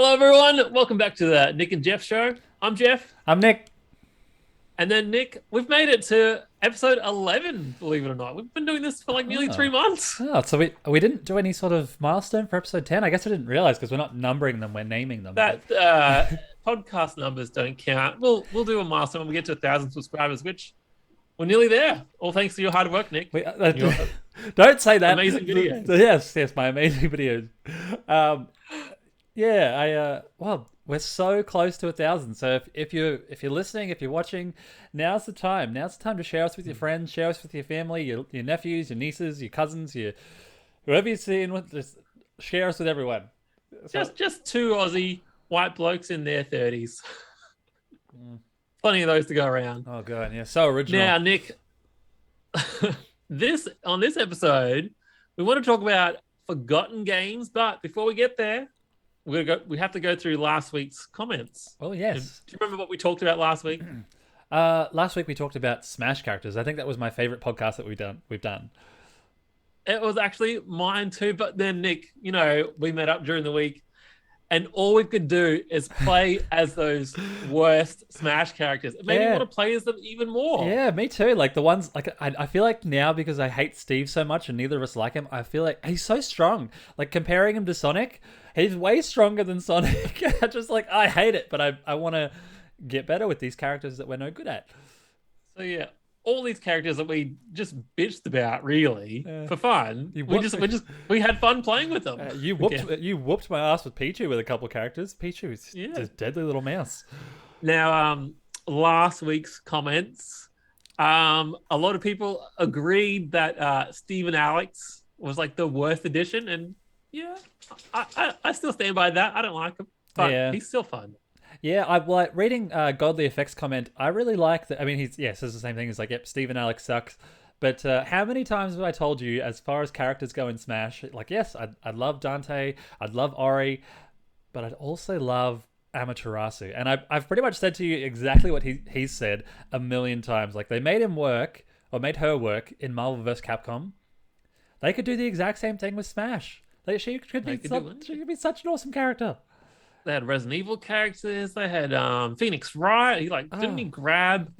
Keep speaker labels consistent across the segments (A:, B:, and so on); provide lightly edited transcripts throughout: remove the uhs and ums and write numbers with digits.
A: Hello, everyone. Welcome back to the Nick and Jeff show. I'm Jeff.
B: I'm Nick.
A: And then, Nick, we've made it to episode 11, believe it or not. We've been doing this for like nearly 3 months.
B: So we didn't do any sort of milestone for episode 10. I guess I didn't realize because we're not numbering them, we're naming them.
A: That podcast numbers don't count. We'll do a milestone when we get to 1,000 subscribers, which we're nearly there. All thanks to your hard work, Nick.
B: Don't say that.
A: Amazing videos.
B: Yes, my amazing videos. Well, we're so close to 1,000. So if you're listening, if you're watching, now's the time. Now's the time to share us with your friends, share us with your family, your nephews, your nieces, your cousins, whoever you're seeing with. Just share us with everyone.
A: So, just two Aussie white blokes in their 30s. Plenty of those to go around.
B: Oh god, yeah, so original.
A: Now, Nick, this episode, we want to talk about forgotten games, but before we get there, we have to go through last week's comments.
B: Oh yes.
A: Do you remember what we talked about last week?
B: Last week we talked about Smash characters. I think that was my favorite podcast that we've done.
A: It was actually mine too, but then Nick, we met up during the week, and all we could do is play as those worst Smash characters. It made me want to play as them even more.
B: Yeah, me too. Like the ones, like I feel like now because I hate Steve so much and neither of us like him, I feel like he's so strong. Like comparing him to Sonic, he's way stronger than Sonic. I hate it, but I want to get better with these characters that we're no good at.
A: So yeah, all these characters that we just bitched about, really, for fun. We had fun playing with them.
B: You whooped my ass with Pichu with a couple of characters. Pichu is just a deadly little mouse.
A: Now, last week's comments, a lot of people agreed that Steve and Alex was like the worst addition, and yeah, I still stand by that. I don't like him, but he's still fun.
B: Yeah, I like reading Godly Effects comment. I really like that. I mean, he says the same thing. He's like, yep, Steve and Alex sucks. But how many times have I told you, as far as characters go in Smash, like, yes, I'd love Dante, I'd love Ori, but I'd also love Amaterasu. And I've pretty much said to you exactly what he's said a million times. Like, they made him work, or made her work, in Marvel vs. Capcom. They could do the exact same thing with Smash. She could be such an awesome character.
A: They had Resident Evil characters. They had Phoenix Wright. He didn't he grab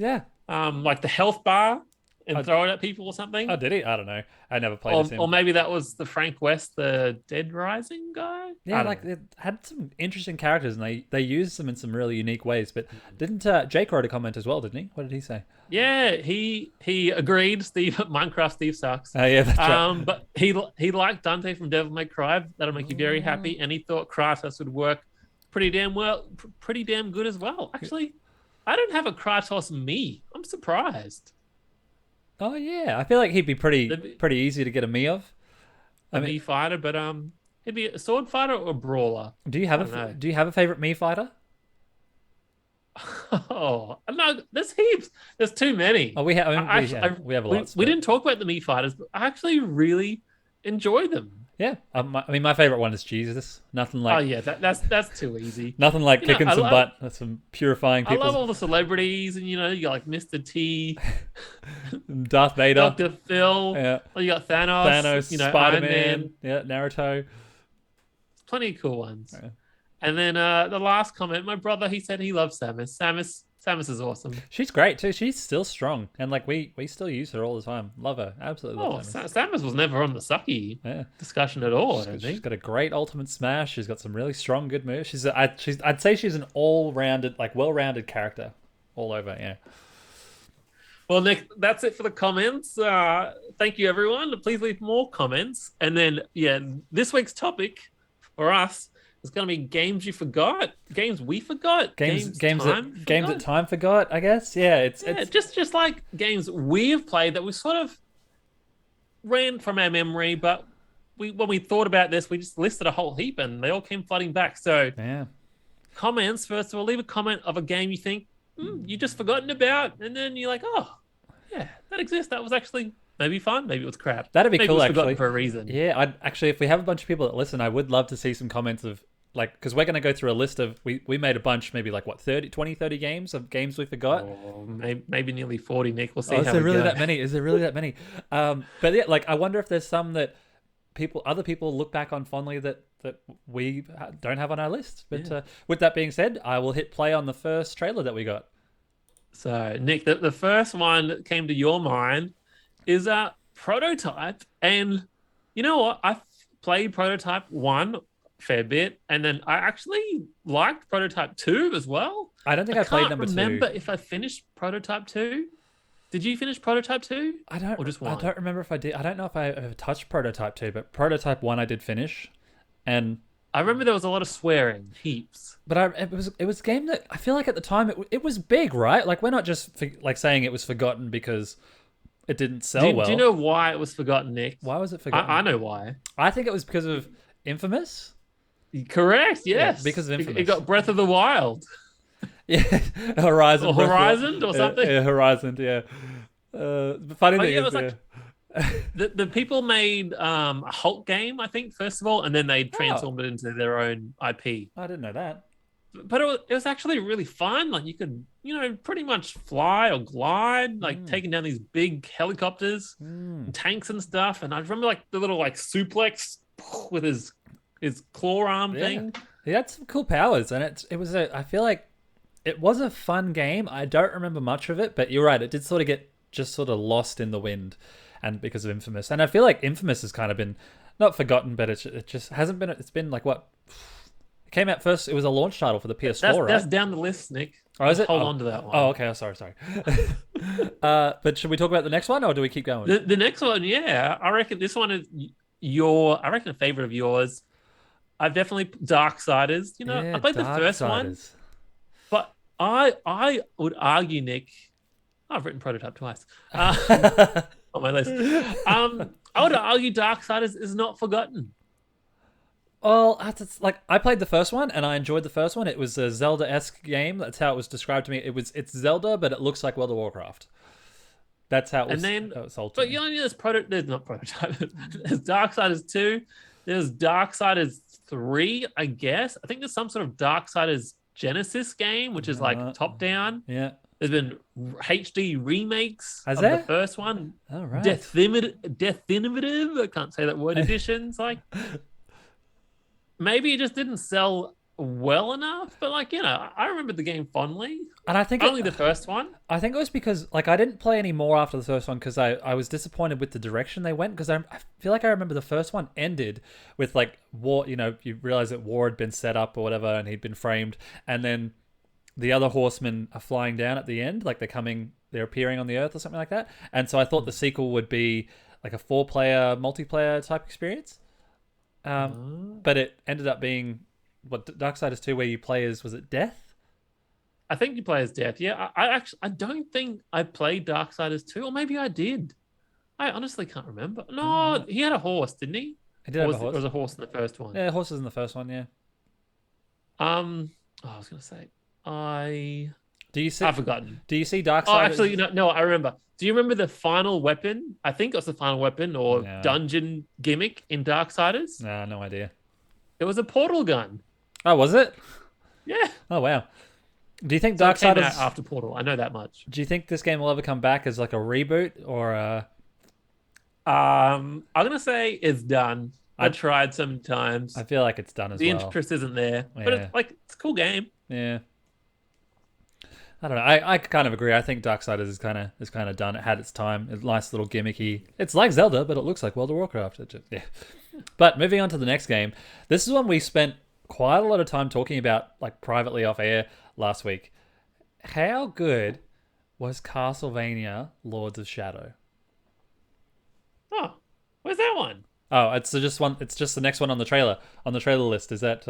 A: like the health bar and throw it at people or something?
B: Oh, did he? I don't know. I never played as him.
A: Or maybe that was the Frank West, the Dead Rising guy.
B: Yeah, it had some interesting characters, and they used them in some really unique ways. But didn't Jake wrote a comment as well? Didn't he? What did he say?
A: Yeah, he agreed. Minecraft Steve sucks.
B: Oh yeah, that's right.
A: But he liked Dante from Devil May Cry. That'll make you very happy. And he thought Kratos would work pretty damn good as well. Actually, I don't have a Kratos me. I'm surprised.
B: Oh yeah, I feel like he'd be pretty easy to get a me of.
A: A me fighter, but he'd be a sword fighter or a brawler.
B: Do you have a favorite me fighter?
A: Oh no, there's heaps. There's too many.
B: Oh, we have a lot.
A: We didn't talk about the me fighters, but I actually really enjoy them.
B: Yeah, my favorite one is Jesus. Nothing like.
A: Oh yeah, that's too easy.
B: Nothing like kicking some butt. That's some purifying people.
A: I love all the celebrities, and you got like Mr. T,
B: Darth Vader,
A: Dr. Phil.
B: Yeah,
A: you got Thanos,
B: Spider-Man, Naruto.
A: Plenty of cool ones. Yeah. And then the last comment, my brother, he said he loves Samus. Samus is awesome.
B: She's great too. She's still strong, and like we still use her all the time. Love her, absolutely. Love
A: Samus was never on the sucky discussion at all.
B: She's got a great ultimate smash. She's got some really strong, good moves. I'd say she's an all-rounded, like well-rounded character, all over. Yeah.
A: Well, Nick, that's it for the comments. Thank you, everyone. Please leave more comments, and then this week's topic for us. It's going to be games you forgot, games we forgot,
B: games that time forgot. I guess, it's
A: just like games we've played that we sort of ran from our memory, but when we thought about this, we just listed a whole heap and they all came flooding back. So, comments first of all, leave a comment of a game you think you just forgotten about, and then you're like, oh, yeah, that exists. That was actually maybe fun, maybe it was crap.
B: That'd be cool, actually,
A: for a reason.
B: Yeah, if we have a bunch of people that listen, I would love to see some comments of. Like, because we're going to go through a list of, we made a bunch, maybe like, 30 games of games we forgot?
A: Oh, maybe nearly 40, Nick. We'll see
B: how is there really that many? Is there really that many? But yeah, like, I wonder if there's some that other people look back on fondly that we don't have on our list. But with that being said, I will hit play on the first trailer that we got.
A: So, Nick, the first one that came to your mind is Prototype. And you know what? I played Prototype 1 a fair bit, and then I actually liked Prototype 2 as well.
B: I don't think I played number 2.
A: I can't remember if I finished Prototype 2. Did you finish Prototype 2?
B: I don't.
A: Or just 1?
B: I don't remember if I did. I don't know if I ever touched Prototype 2, but Prototype 1 I did finish, and
A: I remember there was a lot of swearing, heaps.
B: But it was a game that I feel like at the time it was big, right? Like we're not just saying it was forgotten because it didn't sell well.
A: Do you know why it was forgotten, Nick?
B: Why was it forgotten?
A: I know why.
B: I think it was because of Infamous.
A: Correct. Yes,
B: yeah, because of Infamous.
A: It got Breath of the Wild.
B: Yeah, Horizon.
A: Or Horizon or something.
B: Yeah, Horizon. Yeah. The funny thing is,
A: the people made a Hulk game, I think, first of all, and then they transformed it into their own IP.
B: I didn't know that.
A: But it was actually really fun. Like you could, pretty much fly or glide, like taking down these big helicopters, and tanks and stuff. And I remember like the little like suplex with his claw arm thing.
B: He had some cool powers, and I feel like it was a fun game. I don't remember much of it, but you're right. It did sort of get just sort of lost in the wind, and because of Infamous. And I feel like Infamous has kind of been not forgotten, but it just hasn't been. It's been like what? It came out first. It was a launch title for the PS4, right?
A: That's down the list, Nick.
B: Oh, is it?
A: Hold on to that one.
B: Oh, okay. Oh, sorry. But should we talk about the next one, or do we keep going?
A: The next one, yeah. I reckon this one is a favorite of yours. I've definitely Darksiders. I played the first one, but I would argue, Nick. I've written Prototype twice on my list. I would argue Darksiders is not forgotten.
B: Well, like I played the first one and I enjoyed the first one. It was a Zelda-esque game. That's how it was described to me. It's Zelda, but it looks like World of Warcraft. That's how it was.
A: And then,
B: sold
A: but there's not Prototype. There's Darksiders 2. There's Darksiders 3, I guess. I think there's some sort of Darksiders Genesis game, which is like top down.
B: Yeah.
A: There's been HD remakes of
B: the
A: first one.
B: Oh, right.
A: Definitive. I can't say that word. Editions. Like, maybe it just didn't sell well enough. But I remember the game fondly.
B: And I think
A: only the first one.
B: I think it was because I didn't play any more after the first one because I was disappointed with the direction they went. Because I feel like I remember the first one ended with war. You realize that war had been set up or whatever, and he'd been framed, and then the other horsemen are flying down at the end, like they're appearing on the earth or something like that. And so I thought the sequel would be like a 4-player multiplayer type experience. But it ended up being Darksiders 2, where you play as, was it Death?
A: I think you play as Death. Yeah, I don't think I played Darksiders 2, or maybe I did. I honestly can't remember. No, he had a horse, didn't he?
B: He did have a horse.
A: Or was a horse in the first one?
B: Yeah, horses in the first one. Yeah.
A: I was gonna say. I've forgotten.
B: Do you see Darksiders?
A: Oh, actually, no, I remember. Do you remember the final weapon? I think it was the final weapon or dungeon gimmick in Darksiders.
B: No idea.
A: It was a portal gun.
B: Oh, was it?
A: Yeah.
B: Oh, wow. Do you think
A: Darksiders came
B: Darksiders
A: out after Portal? I know that much.
B: Do you think this game will ever come back as like a reboot or a...
A: I'm gonna say it's done. I tried sometimes.
B: I feel like it's done as well.
A: The interest isn't there, but it's a cool game.
B: Yeah. I don't know. I kind of agree. I think Darksiders is kind of done. It had its time. It's nice little gimmicky. It's like Zelda, but it looks like World of Warcraft. Yeah. But moving on to the next game. This is one we spent quite a lot of time talking about, like privately off air last week. How good was Castlevania Lords of Shadow?
A: Oh, where's that one?
B: Oh, it's just one. It's just the next one on the trailer list. Is that?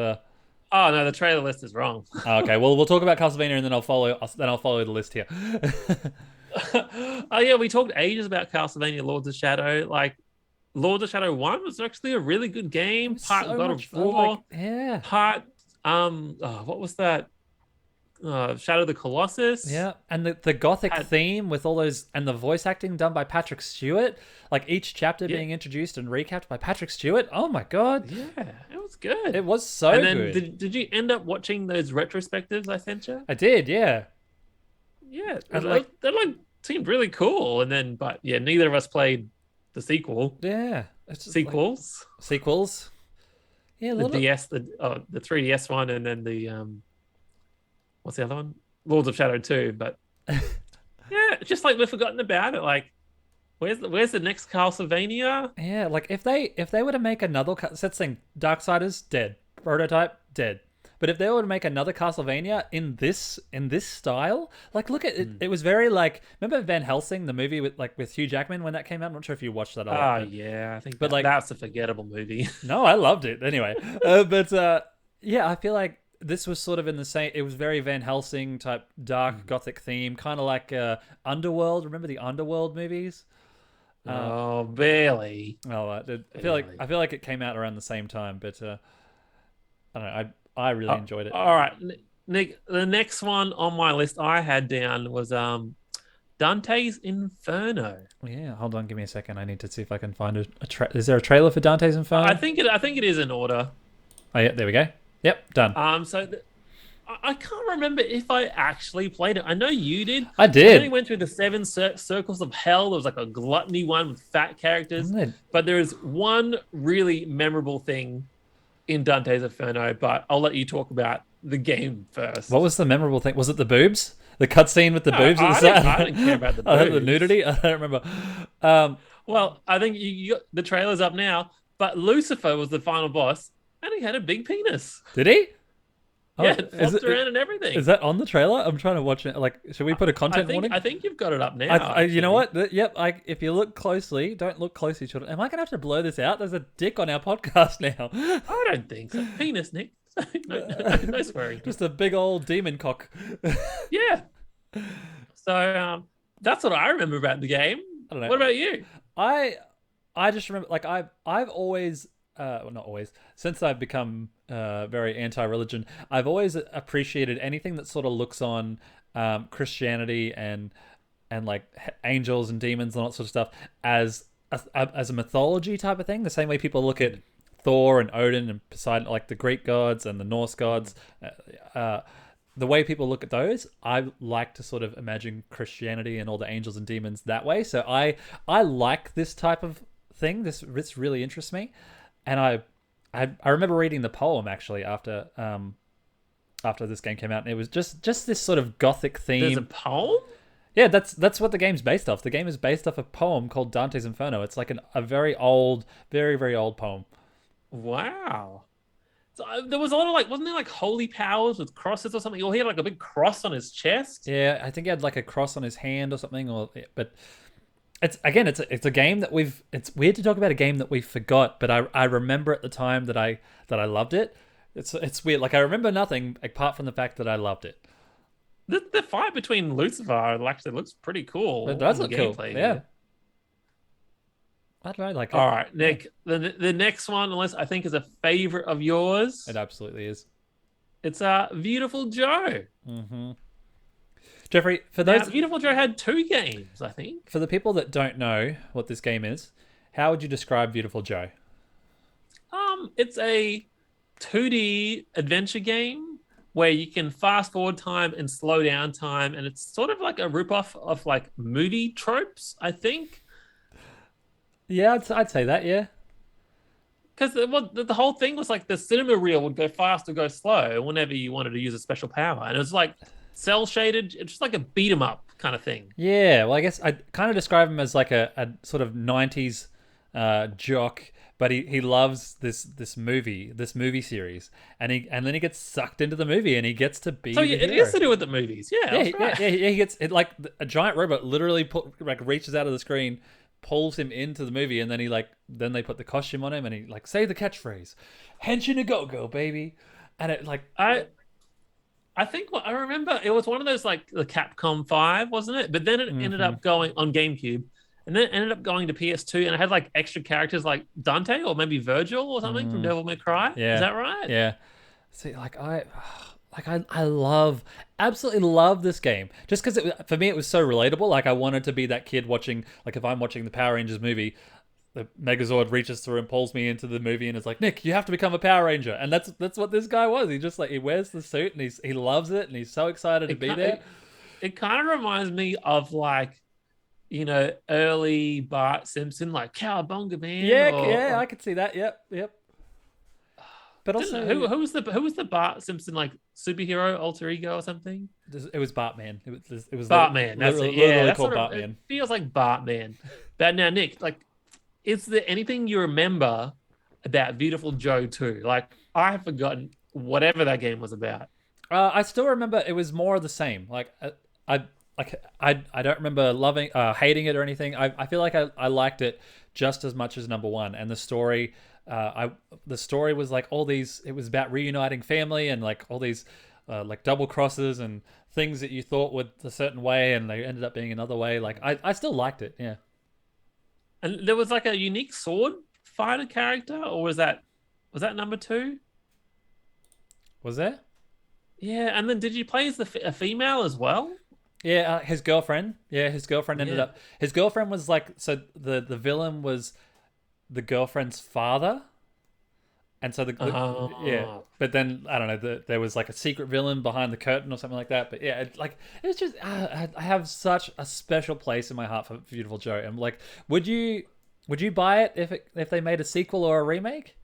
A: Oh no, the trailer list is wrong.
B: Okay, well we'll talk about Castlevania and then I'll follow the list here.
A: Oh yeah, we talked ages about Castlevania Lords of Shadow. Like Lords of Shadow 1 was actually a really good game. Part
B: so
A: God of War. Part what was that? Shadow of the Colossus.
B: Yeah, and the gothic theme with all those, and the voice acting done by Patrick Stewart, like each chapter being introduced and recapped by Patrick Stewart. Oh my god.
A: Yeah, it was good.
B: It was so
A: good. And then
B: good.
A: Did you end up watching those retrospectives I sent you?
B: I did, yeah.
A: Yeah, they seemed really cool. And then, but yeah, neither of us played the sequel.
B: Yeah.
A: sequels.
B: Sequels. Yeah,
A: the DS, the 3DS one, and then the what's the other one? Lords of Shadow 2. But yeah, it's just like we've forgotten about it. Like, where's the next Castlevania?
B: Yeah, like if they were to make another, let's think, Darksiders dead, Protype dead. But if they were to make another Castlevania in this style, like look at it, it was very like, remember Van Helsing, the movie with Hugh Jackman when that came out? I'm not sure if you watched that a lot.
A: Oh yeah, I think that's a forgettable movie.
B: No, I loved it anyway. Yeah, I feel like this was sort of in the same. It was very Van Helsing type dark gothic theme, kind of like Underworld. Remember the Underworld movies?
A: Oh, barely.
B: Oh, I feel like it came out around the same time, but I don't know. I really enjoyed it.
A: All right, Nick. The next one on my list I had down was Dante's Inferno.
B: Yeah, hold on, give me a second. I need to see if I can find is there a trailer for Dante's Inferno?
A: I think it is in order.
B: Oh yeah, there we go. Yep, done.
A: I can't remember if I actually played it. I know you did.
B: I did.
A: I only went through the 7 circles of hell. There was like a gluttony one with fat characters. But there is one really memorable thing in Dante's Inferno, but I'll let you talk about the game first.
B: What was the memorable thing? Was it the boobs? The cutscene with the boobs at the start?
A: I didn't care about the boobs.
B: The nudity? I don't remember.
A: Well, I think you got the trailer's up now, but Lucifer was the final boss, and he had a big penis.
B: Did he?
A: Yeah, it flopped around and everything.
B: Is that on the trailer? I'm trying to watch it. Like, should we put a content warning?
A: I think you've got it up now.
B: You know what? Yep. If you look closely, don't look closely, children. Am I going to have to blur this out? There's a dick on our podcast now.
A: I don't think so. Penis, Nick. No swearing.
B: Just a big old demon cock.
A: Yeah. So that's what I remember about the game. I don't know. What about you?
B: I just remember, like, I've always, well, not always, since I've become very anti-religion, I've always appreciated anything that sort of looks on Christianity and like angels and demons and all that sort of stuff as a mythology type of thing. The same way people look at Thor and Odin and Poseidon, like the Greek gods and the Norse gods. The way people look at those, I like to sort of imagine Christianity and all the angels and demons that way. So I like this type of thing. This really interests me, and I remember reading the poem actually after this game came out, and it was just this sort of gothic theme.
A: There's a poem?
B: Yeah, that's what the game's based off. The game is based off a poem called Dante's Inferno. It's like a very old, very, very old poem.
A: Wow. So there was a lot of wasn't there like holy powers with crosses or something? Or he had like a big cross on his chest?
B: Yeah, I think he had like a cross on his hand or something. But it's a game that it's weird to talk about a game that we forgot, but I remember at the time that I loved it. It's weird. Like I remember nothing apart from the fact that I loved it.
A: The fight between Lucifer actually looks pretty cool.
B: It does look cool. Yeah. I don't know,
A: all right, Nick. The next one, unless I think is a favorite of yours.
B: It absolutely is.
A: It's Viewtiful Joe.
B: Mm-hmm. Jeffrey, for those
A: Viewtiful Joe had 2 games, I think.
B: For the people that don't know what this game is, how would you describe Viewtiful Joe?
A: It's a 2D adventure game where you can fast forward time and slow down time, and it's sort of like a ripoff of like movie tropes, I think.
B: Yeah, I'd say that, yeah.
A: Because the whole thing was like the cinema reel would go fast or go slow whenever you wanted to use a special power. And it was like cell shaded. It's just like a beat 'em up kind of thing.
B: Yeah, well, I guess I'd kind of describe him as like a sort of 90s jock, but he loves this movie series. And then he gets sucked into the movie and he gets to be the hero.
A: It is to do with the movies. Yeah,
B: he gets it, like a giant robot literally reaches out of the screen, pulls him into the movie, and then then they put the costume on him, and he like say the catchphrase, "Henshin a go baby," and it like
A: I think what I remember, it was one of those like the Capcom 5, wasn't it? But then it ended up going on GameCube, and then it ended up going to PS2, and it had like extra characters like Dante or maybe Virgil or something from Devil May Cry.
B: Yeah,
A: is that right?
B: Yeah. See, I absolutely love this game just because for me it was so relatable. Like I wanted to be that kid watching, like if I'm watching the Power Rangers movie, the Megazord reaches through and pulls me into the movie and it's like, Nick, you have to become a Power Ranger. And that's what this guy was. He just like, he wears the suit and he loves it and he's so excited to be there.
A: It kind of reminds me of like early Bart Simpson, like Cowabunga Man,
B: Yeah,
A: or,
B: yeah,
A: or
B: I could see that. Yep, yep. But
A: didn't
B: also,
A: who was the Bart Simpson like superhero alter ego or something?
B: it was Bartman. It was
A: Bartman, that's it. Yeah,
B: literally
A: that's
B: called
A: sort of, it
B: Bartman.
A: feels like Bartman. But now, Nick, like, is there anything you remember about Beautiful Joe 2? Like, I have forgotten whatever that game was about.
B: I still remember it was more of the same. I I don't remember loving hating it or anything. I feel like I liked it just as much as number one. And the story, the story was like all these. It was about reuniting family and like all these like double crosses and things that you thought would a certain way and they ended up being another way. Like I still liked it. Yeah.
A: And there was like a unique sword fighter character, or was that number two?
B: Was there?
A: Yeah, and then did you play as a female as well?
B: Yeah, his girlfriend. Yeah, his girlfriend ended
A: Yeah.
B: up. His girlfriend was like so. The villain was the girlfriend's father, and so yeah.
A: Oh.
B: But then I don't know. There was like a secret villain behind the curtain or something like that. But yeah, it was just I have such a special place in my heart for Beautiful Joe. And like, would you buy it if they made a sequel or a remake?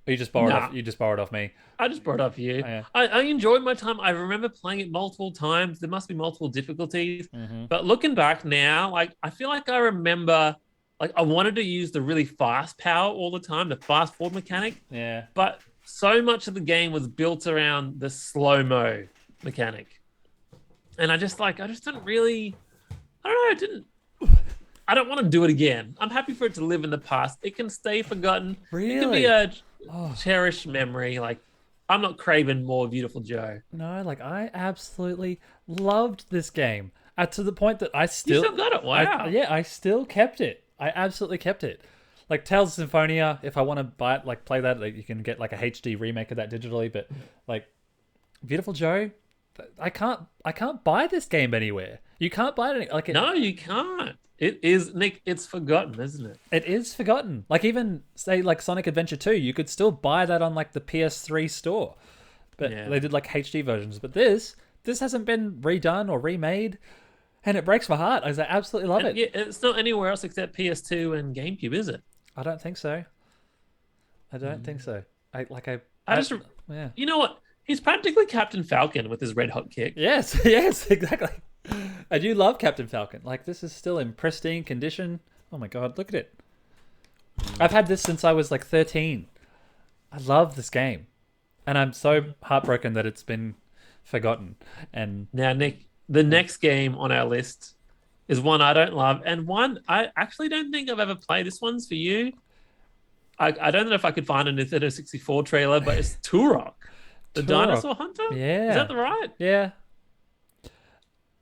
B: Or you just borrowed
A: Nah,
B: off you just borrowed off me.
A: I just brought it up you.
B: Oh, yeah.
A: I enjoyed my time. I remember playing it multiple times. There must be multiple difficulties.
B: Mm-hmm.
A: But looking back now, like I feel like I remember like I wanted to use the really fast power all the time, the fast forward mechanic,
B: Yeah.
A: but so much of the game was built around the slow-mo mechanic. And I just didn't really I don't know, I don't want to do it again. I'm happy for it to live in the past. It can stay forgotten. It can be
B: Really?
A: a
B: Oh.
A: cherished memory. Like I'm not craving more Beautiful Joe.
B: No, like I absolutely loved this game. To the point that I
A: You
B: still,
A: still got it. Wow.
B: yeah, I still kept it. I absolutely kept it. Like Tales of Symphonia, if I want to buy it, like play that, like you can get like a HD remake of that digitally. But like Beautiful Joe, I can't buy this game anywhere. You can't buy it like
A: No, you can't. It is, Nick. It's forgotten, isn't it?
B: it is forgotten. Like even say like Sonic Adventure 2, you could still buy that on like the PS3 store. But
A: Yeah.
B: they did like HD versions. But this hasn't been redone or remade. And it breaks my heart. I absolutely love
A: And
B: it.
A: yeah, it's not anywhere else except PS2 and GameCube, is it?
B: I don't think so. I don't think so.
A: I just,
B: yeah.
A: you know what? He's practically Captain Falcon with his red hot kick.
B: Yes, yes, exactly. I do love Captain Falcon. Like this is still in pristine condition. Oh my god, look at it. I've had this since I was like 13. I love this game. And I'm so heartbroken that it's been forgotten. And
A: Now, Nick, the next game on our list is one I don't love, and one I actually don't think I've ever played. This one's for you. I don't know if I could find a Nintendo 64 trailer, but it's Turok, the
B: Turok.
A: dinosaur hunter.
B: Yeah.
A: Is that the right?
B: yeah.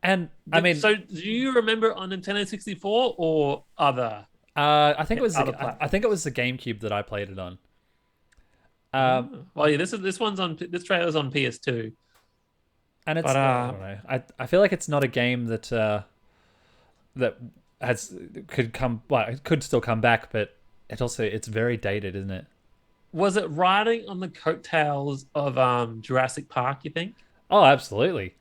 B: And I mean
A: so do you remember on Nintendo 64 or other?
B: I think it was
A: Other
B: I think it was the GameCube that I played it on.
A: Well, yeah, this one's on this trailer's on PS2.
B: And it's
A: But,
B: I don't know. I feel like it's not a game that that could come well, it could still come back, but it's very dated, isn't it?
A: Was it riding on the coattails of Jurassic Park, you think?
B: Oh, absolutely.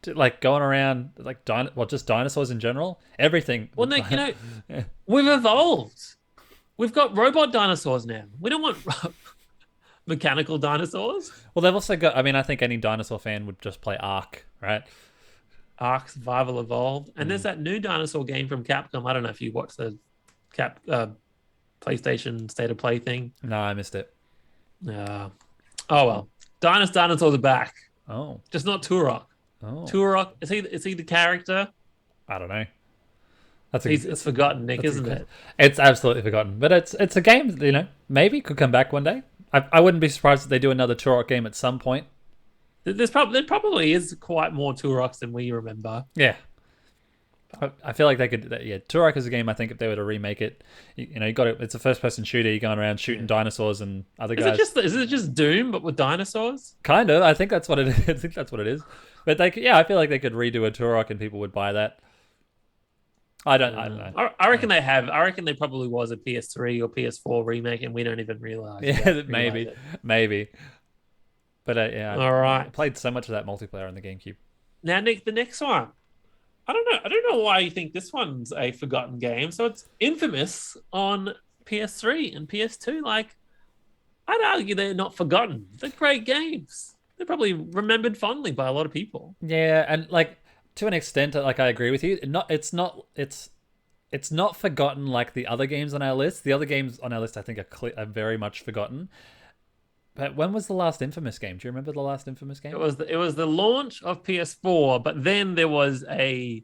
B: Like going around like just dinosaurs in general, everything.
A: Well, Nick, we've evolved. We've got robot dinosaurs now. We don't want mechanical dinosaurs.
B: Well, they've also got. I mean, I think any dinosaur fan would just play Ark, right?
A: Ark Survival Evolved. And there's that new dinosaur game from Capcom. I don't know if you watched the PlayStation State of Play thing.
B: No, I missed it.
A: Oh well. Dinosaurs are back.
B: Oh,
A: Just not Turok.
B: oh,
A: Turok, is he the character?
B: I don't know.
A: It's forgotten, Nick,
B: that's a
A: isn't
B: good-
A: it?
B: It's absolutely forgotten, but it's a game that, maybe could come back one day. I wouldn't be surprised if they do another Turok game at some point.
A: There probably is quite more Turoks than we remember.
B: Yeah. I feel like they could. Yeah, Turok is a game. I think if they were to remake it, you got it. It's a first-person shooter. You're going around shooting dinosaurs and other guys.
A: Is it just Doom but with dinosaurs?
B: Kind of. I think that's what it is. I think that's what it is. But I feel like they could redo a Turok and people would buy that. I don't know.
A: I reckon they have. I reckon there probably was a PS3 or PS4 remake, and we don't even realize.
B: Yeah, maybe. But yeah,
A: All right.
B: I played so much of that multiplayer on the GameCube.
A: Now, Nick, the next one. I don't know why you think this one's a forgotten game. So it's Infamous on PS3 and PS2. Like, I'd argue they're not forgotten. They're great games. They're probably remembered fondly by a lot of people.
B: Yeah, and like to an extent, like I agree with you. It's not forgotten like the other games on our list. The other games on our list, I think, are very much forgotten. But when was the last Infamous game? Do you remember the last Infamous game?
A: It was the launch of PS4, but then there was a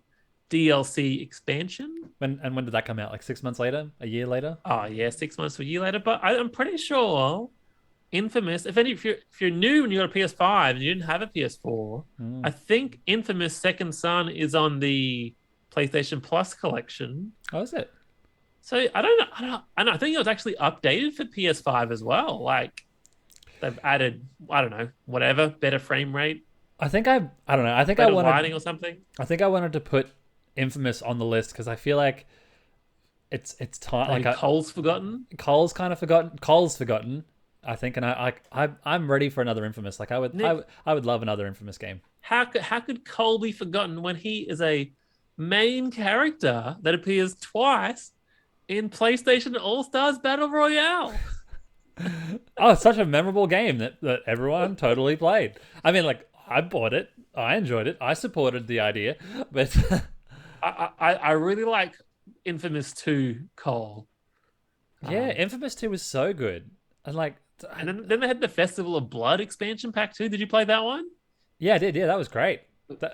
A: DLC expansion.
B: When did that come out? Like 6 months later? A year later?
A: Oh yeah, 6 months to a year later. But I'm pretty sure Infamous. If you're new and you got a PS5 and you didn't have a PS4, I think Infamous Second Son is on the PlayStation Plus collection.
B: Oh, is it?
A: So I don't know. I think it was actually updated for PS5 as well. Like they've added, I don't know, whatever, better frame rate.
B: I don't know. I think
A: better
B: I wanted
A: lighting or something.
B: I think I wanted to put Infamous on the list because I feel like it's time. Like
A: Cole's forgotten.
B: Cole's kind of forgotten. Cole's forgotten. I think, and I'm ready for another Infamous. Like I would love another Infamous game.
A: How could Cole be forgotten when he is a main character that appears twice in PlayStation All-Stars Battle Royale?
B: Oh, it's such a memorable game that everyone totally played. I mean, like, I bought it, I enjoyed it, I supported the idea, but
A: I really like Infamous 2 Cole.
B: Yeah, Infamous 2 was so good. And like,
A: and then they had the Festival of Blood expansion pack too. Did you play that one?
B: Yeah, I did. Yeah, that was great.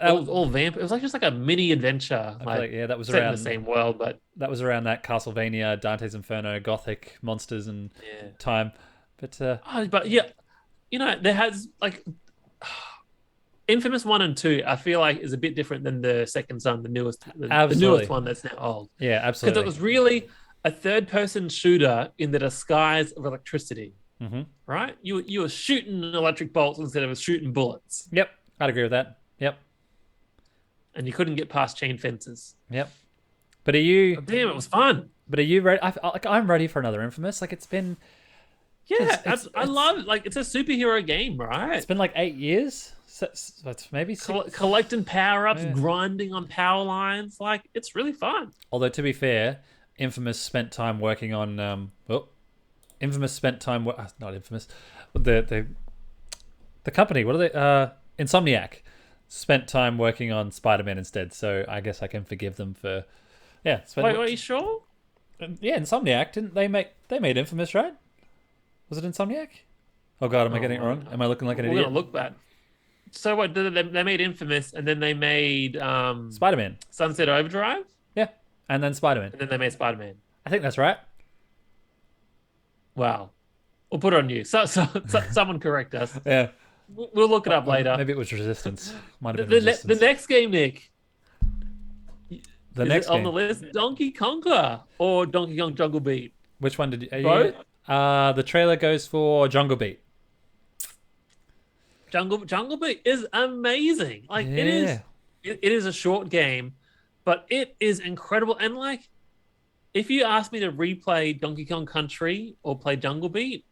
A: All vamp. It was like just like a mini adventure.
B: That was
A: set
B: around
A: in the same world, but
B: that was around that Castlevania, Dante's Inferno, Gothic monsters and time.
A: But yeah, there has like Infamous 1 and 2. I feel like is a bit different than the Second Son, the newest one that's now old.
B: Yeah, absolutely.
A: Because it was really a third-person shooter in the disguise of electricity.
B: Mm-hmm.
A: Right? You were shooting electric bolts instead of shooting bullets.
B: Yep, I'd agree with that. Yep.
A: And you couldn't get past chain fences.
B: Yep. But are you?
A: Oh, damn, it was fun.
B: But are you ready? I'm ready for another Infamous. Like it's been.
A: Yeah, I love it. Like it's a superhero game, right?
B: It's been like 8 years. So it's maybe
A: collecting power-ups, grinding on power lines. Like it's really fun.
B: Although to be fair, Infamous spent time working on. Not Infamous. The company. What are they? Insomniac spent time working on Spider-Man instead. So I guess I can forgive them for. Yeah.
A: Wait, are you sure?
B: Yeah, Insomniac didn't they make? They made Infamous, right? Was it Insomniac? Oh god, am I getting it wrong? Am I looking like an idiot?
A: We're gonna look bad. So what? They made Infamous, and then they made
B: Spider-Man,
A: Sunset Overdrive.
B: Yeah, and then Spider-Man,
A: and then they made Spider-Man.
B: I think that's right.
A: Wow, we'll put it on you. So someone correct us.
B: Yeah,
A: we'll look it up later.
B: Maybe it was Resistance. Might have been Resistance.
A: The next game, Nick.
B: The next game
A: on the list: Donkey Konga or Donkey Kong Jungle Beat.
B: Which one did you?
A: Both.
B: The trailer goes for Jungle Beat.
A: Jungle Beat is amazing. Like it is a short game, but it is incredible. And like, if you asked me to replay Donkey Kong Country or play Jungle Beat,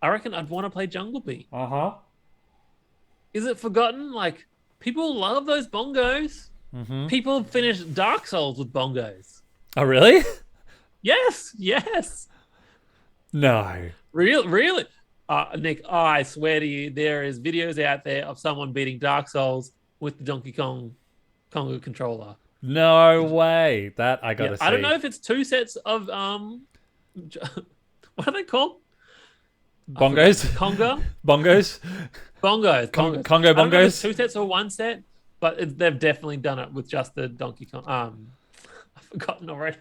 A: I reckon I'd want to play Jungle Beat. Is it forgotten? Like people love those bongos.
B: Mm-hmm.
A: People finish Dark Souls with bongos.
B: Oh really?
A: Yes.
B: No.
A: Really? Nick, I swear to you, there is videos out there of someone beating Dark Souls with the Donkey Kong Konga controller.
B: No way. That I gotta see.
A: I don't know if it's two sets of what are they called?
B: Bongos?
A: Conga?
B: Bongos?
A: Bongos.
B: Congo
A: I don't know if
B: bongos?
A: it's two sets or one set, but they've definitely done it with just the Donkey Kong. I've forgotten already.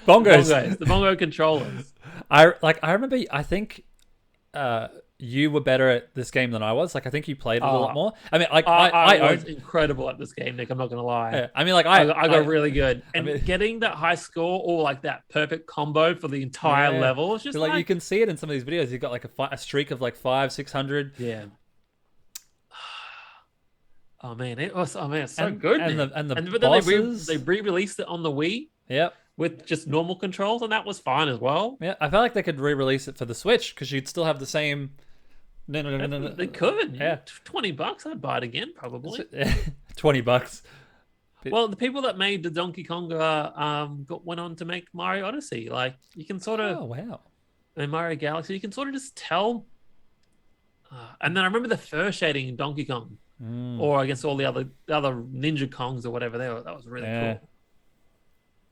B: Bongos.
A: The bongo controllers.
B: I remember. I think you were better at this game than I was. Like I think you played it a lot more. I mean, like
A: I was incredible at this game, Nick. I'm not gonna lie.
B: Yeah, I mean, like
A: I got really good, and getting that high score or like that perfect combo for the entire level is just
B: like you can see it in some of these videos. You've got like a streak of like 500-600.
A: Yeah. Oh man, it's so good.
B: And the
A: then
B: bosses.
A: they re-released it on the Wii.
B: Yep.
A: With just normal controls, and that was fine as well.
B: Yeah, I felt like they could re-release it for the Switch because you'd still have the same. No.
A: They could.
B: Yeah,
A: $20, I'd buy it again probably.
B: $20.
A: Well, the people that made the Donkey Konga went on to make Mario Odyssey. Like you can sort of,
B: oh wow,
A: and Mario Galaxy, you can sort of just tell. And then I remember the fur shading in Donkey Kong, or against all the other Ninja Kongs or whatever. That was really cool.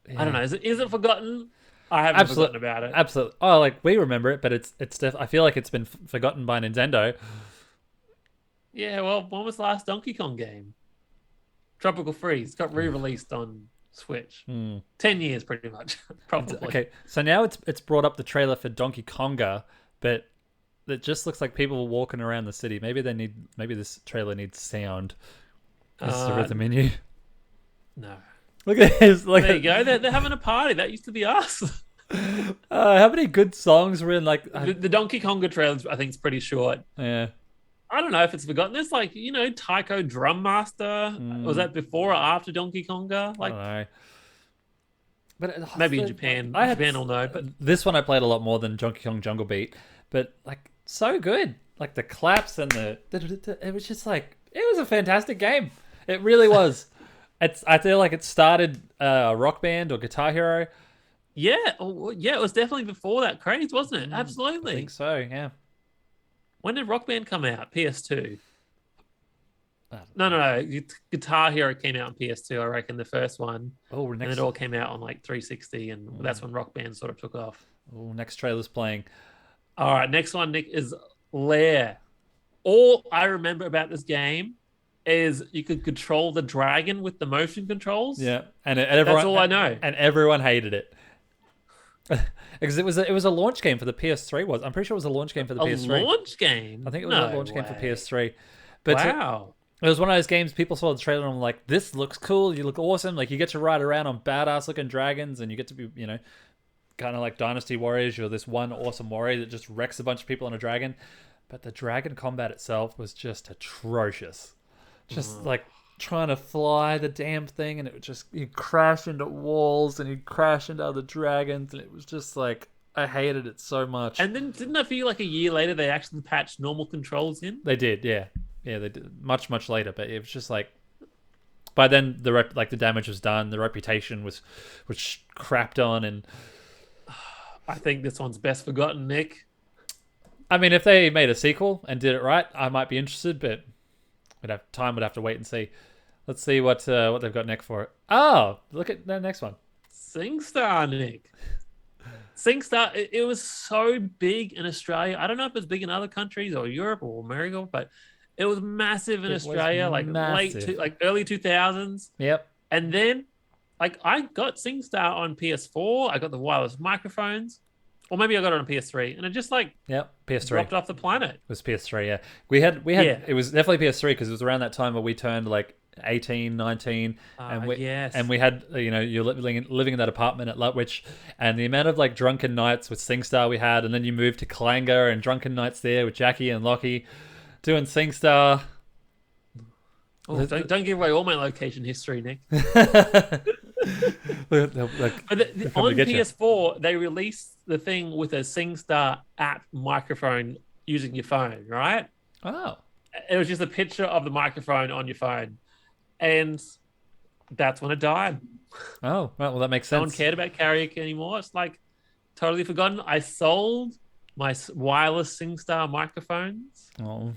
A: Yeah. I don't know. Is it forgotten? I haven't forgotten about it.
B: Absolutely. Oh, like we remember it, but it's I feel like it's been forgotten by Nintendo.
A: Yeah. Well, when was the last Donkey Kong game? Tropical Freeze got re-released on Switch. 10 years, pretty much. Probably.
B: Okay. So now it's brought up the trailer for Donkey Konga, but it just looks like people walking around the city. Maybe this trailer needs sound. This is a rhythm menu.
A: No.
B: Look at this.
A: There you go. They're having a party. That used to be us.
B: How many good songs were in
A: the Donkey Konga trailer? I think is pretty short.
B: Yeah.
A: I don't know if it's forgotten. There's Taiko Drum Master. Was that before or after Donkey Konga?
B: I don't know. But
A: maybe in Japan. Japan will know. But
B: this one I played a lot more than Donkey Kong Jungle Beat. But so good. Like the claps and it was just it was a fantastic game. It really was. I feel like it started Rock Band or Guitar Hero.
A: Yeah, it was definitely before that craze, wasn't it? Absolutely.
B: I think so, yeah. When
A: did Rock Band come out? PS2. No. Guitar Hero came out on PS2, I reckon, the first one. And it all came out on 360, and that's when Rock Band sort of took off.
B: Oh, next trailer's playing.
A: All right, next one, Nick, is Lair. All I remember about this game is you could control the dragon with the motion controls.
B: Yeah, and everyone,
A: that's all I know.
B: And everyone hated it. Because it was a launch game for the PS3. I'm pretty sure it was a launch game for the PS3.
A: A launch game?
B: I think it was a launch game for PS3. But
A: wow.
B: It was one of those games people saw the trailer and were like, this looks cool, you look awesome. Like you get to ride around on badass looking dragons and you get to be, kind of like Dynasty Warriors. You're this one awesome warrior that just wrecks a bunch of people on a dragon. But the dragon combat itself was just atrocious. Just trying to fly the damn thing, and it would just, you'd crash into walls and you'd crash into other dragons, and it was just I hated it so much.
A: And then didn't I feel like a year later they actually patched normal controls in?
B: They did, yeah. Yeah, they did much later, but it was just by then the damage was done, the reputation was crapped on, and
A: I think this one's best forgotten, Nick.
B: I mean, if they made a sequel and did it right, I might be interested, but would have to wait and see. Let's see what they've got next for it. Oh, look at the next one.
A: SingStar, Nick. SingStar, it was so big in Australia. I don't know if it's big in other countries or Europe or America, but it was massive in Australia, early 2000s.
B: Yep.
A: And then, I got SingStar on PS4. I got the wireless microphones. Or maybe I got it on PS3, and it just
B: PS3
A: dropped off the planet.
B: It was PS3, yeah. We had It was definitely PS3 because it was around that time where we turned 18, 19, and we had you're living in that apartment at Lutwich, and the amount of drunken nights with SingStar we had, and then you moved to Kalanga and drunken nights there with Jackie and Lockie doing SingStar.
A: Oh, don't give away all my location history, Nick. But on PS4, they released the thing with a SingStar app microphone using your phone, right?
B: Oh.
A: It was just a picture of the microphone on your phone. And that's when it died.
B: Oh, well, that makes sense.
A: No one cared about karaoke anymore. It's totally forgotten. I sold my wireless SingStar microphones.
B: Oh.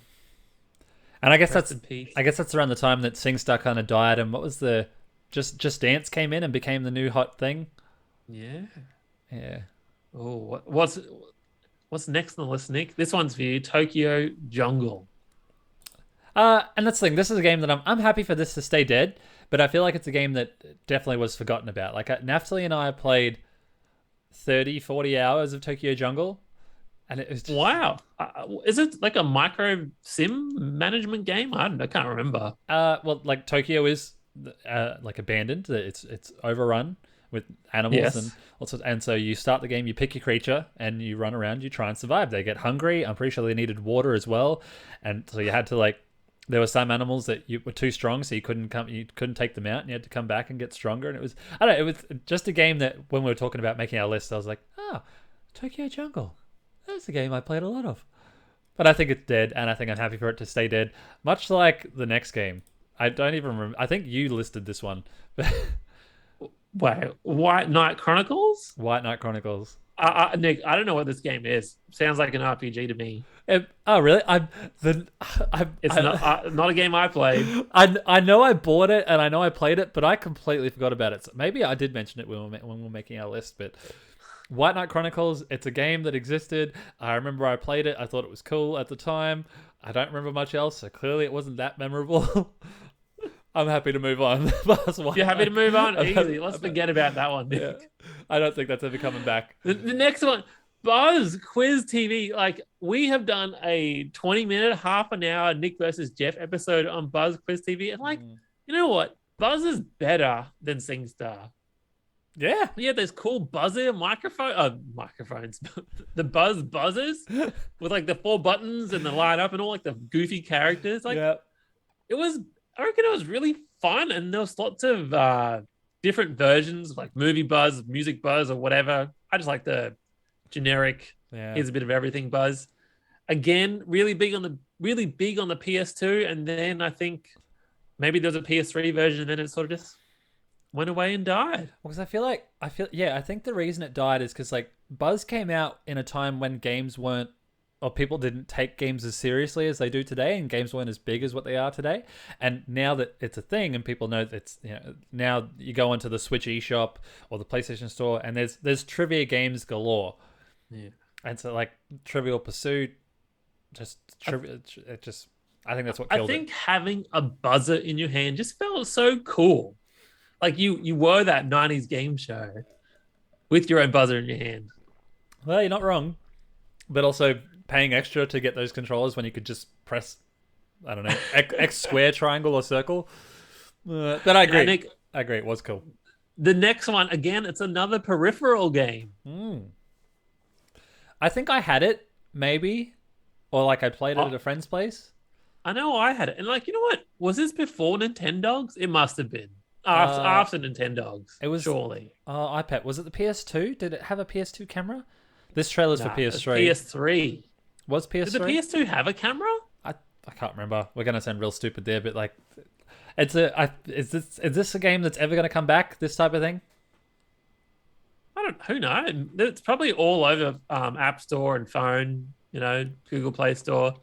B: And I guess that's around the time that SingStar kind of died. And what was the Just Dance came in and became the new hot thing?
A: Yeah.
B: Yeah.
A: Oh, what's next on the list, Nick? This one's for you, Tokyo Jungle.
B: And that's the thing. This is a game that I'm happy for this to stay dead, but I feel like it's a game that definitely was forgotten about. Naftali and I played 30, 40 hours of Tokyo Jungle, and it was just...
A: Wow. Is it a micro sim management game? I can't remember.
B: Well, Tokyo is abandoned. It's overrun with animals, yes. And also, and so you start the game, you pick your creature, and you run around, you try and survive. They get hungry. I'm pretty sure they needed water as well, and so you had to there were some animals that you were too strong, so you couldn't take them out, and you had to come back and get stronger. And it was just a game that when we were talking about making our list, I was like, Tokyo Jungle. That's a game I played a lot of. But I think it's dead, and I think I'm happy for it to stay dead. Much like the next game. I don't even remember. I think you listed this one.
A: Wait, White Knight Chronicles?
B: White Knight Chronicles.
A: Nick, I don't know what this game is. Sounds like an RPG to me.
B: Oh, really?
A: It's not a game I played.
B: I know I bought it and I know I played it, but I completely forgot about it. So maybe I did mention it when we were making our list. But White Knight Chronicles, it's a game that existed. I remember I played it. I thought it was cool at the time. I don't remember much else, so clearly it wasn't that memorable. I'm happy to move on.
A: You're happy to move on? Easy. Let's forget about that one, Nick.
B: Yeah. I don't think that's ever coming back.
A: The next one, Buzz Quiz TV. Like, we have done a 20-minute, half an hour Nick versus Jeff episode on Buzz Quiz TV. And, like, you know what? Buzz is better than SingStar.
B: Yeah.
A: Yeah, there's cool buzzer microphones. The Buzz buzzers with, like, the 4 buttons and the light up and all, like, the goofy characters. Like, I reckon it was really fun, and there was lots of different versions, like movie buzz, music buzz, or whatever. I just like the generic, here's a bit of everything buzz. Again, really big on the PS2, and then I think maybe there was a PS3 version, and then it sort of just went away and died.
B: Because I think the reason it died is because like Buzz came out in a time when games weren't, or people didn't take games as seriously as they do today, and games weren't as big as what they are today. And now that it's a thing and people know that it's, now you go into the Switch eShop or the PlayStation Store and there's trivia games galore.
A: Yeah.
B: And so like Trivial Pursuit, I think that's what killed it.
A: I think having a buzzer in your hand just felt so cool. Like you were that 90s game show with your own buzzer in your hand.
B: Well, you're not wrong. But also paying extra to get those controllers when you could just press, I don't know, X square, triangle, or circle. But I agree.
A: Nick,
B: I agree. It was cool.
A: The next one, again, it's another peripheral game.
B: I think I had it, maybe. Or like I played it at a friend's place.
A: I know I had it. And like, you know what? Was this before Nintendogs? It must have been. After Nintendogs. It was surely.
B: iPad. Was it the PS2? Did it have a PS2 camera? This trailer's for PS3.
A: PS3.
B: Was PS3?
A: Did the PS2 have a camera?
B: I can't remember. We're gonna sound real stupid there, but like, is this a game that's ever gonna come back? This type of thing?
A: Who knows? It's probably all over App Store and phone. Google Play Store.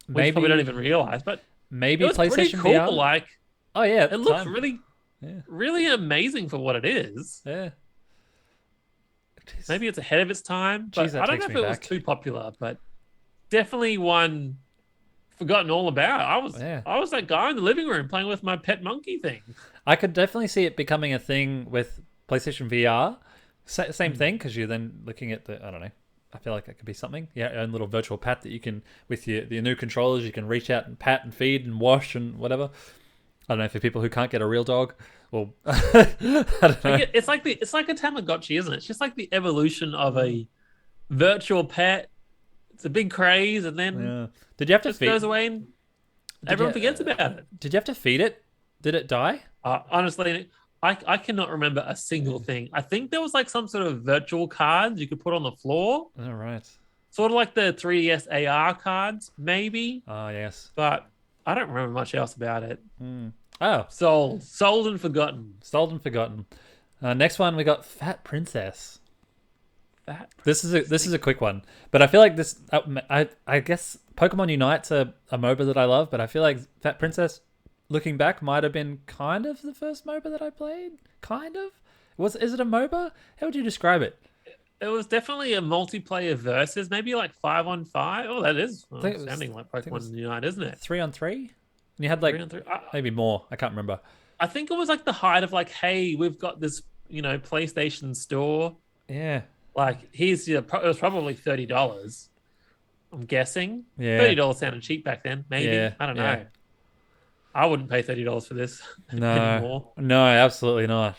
A: We probably don't even realize, but
B: maybe
A: it was
B: PlayStation
A: pretty cool.
B: VR?
A: Like,
B: oh yeah,
A: it looks really amazing for what it is.
B: Yeah.
A: Maybe it's ahead of its time, but I don't know if it was too popular, but definitely one forgotten all about. I was that guy in the living room playing with my pet monkey thing.
B: I could definitely see it becoming a thing with PlayStation VR. Same thing, because you're then looking at I don't know. I feel like it could be something. Yeah, your own little virtual pet that you can, with your new controllers, you can reach out and pat and feed and wash and whatever. I don't know, for people who can't get a real dog. Well, I don't know.
A: It's like a Tamagotchi, isn't it? It's just like the evolution of a virtual pet. It's a big craze, and then
B: did you have to feed?
A: Goes away, and everyone forgets about it.
B: Did you have to feed it? Did it die?
A: Honestly, I cannot remember a single thing. I think there was like some sort of virtual cards you could put on the floor.
B: Oh, right.
A: Sort of like the 3DS AR cards, maybe.
B: Oh, yes.
A: But I don't remember much else about it.
B: Oh.
A: Sold and forgotten.
B: Sold and forgotten. Next one, we got Fat Princess. This is a quick one, but I feel like this. I guess Pokemon Unite's a MOBA that I love, but I feel like Fat Princess, looking back, might have been kind of the first MOBA that I played. Kind of. Is it a MOBA? How would you describe it?
A: It was definitely a multiplayer versus, maybe like 5-on-5. Oh, that is sounding like Pokemon Unite, isn't it?
B: 3-on-3. And you had like maybe more. I can't remember.
A: I think it was like the height of like, hey, we've got this, PlayStation Store.
B: Yeah.
A: Like, it was probably $30. I'm guessing.
B: Yeah.
A: $30 sounded cheap back then. Maybe.
B: Yeah.
A: I don't know. I wouldn't pay $30 for this anymore.
B: No, absolutely not.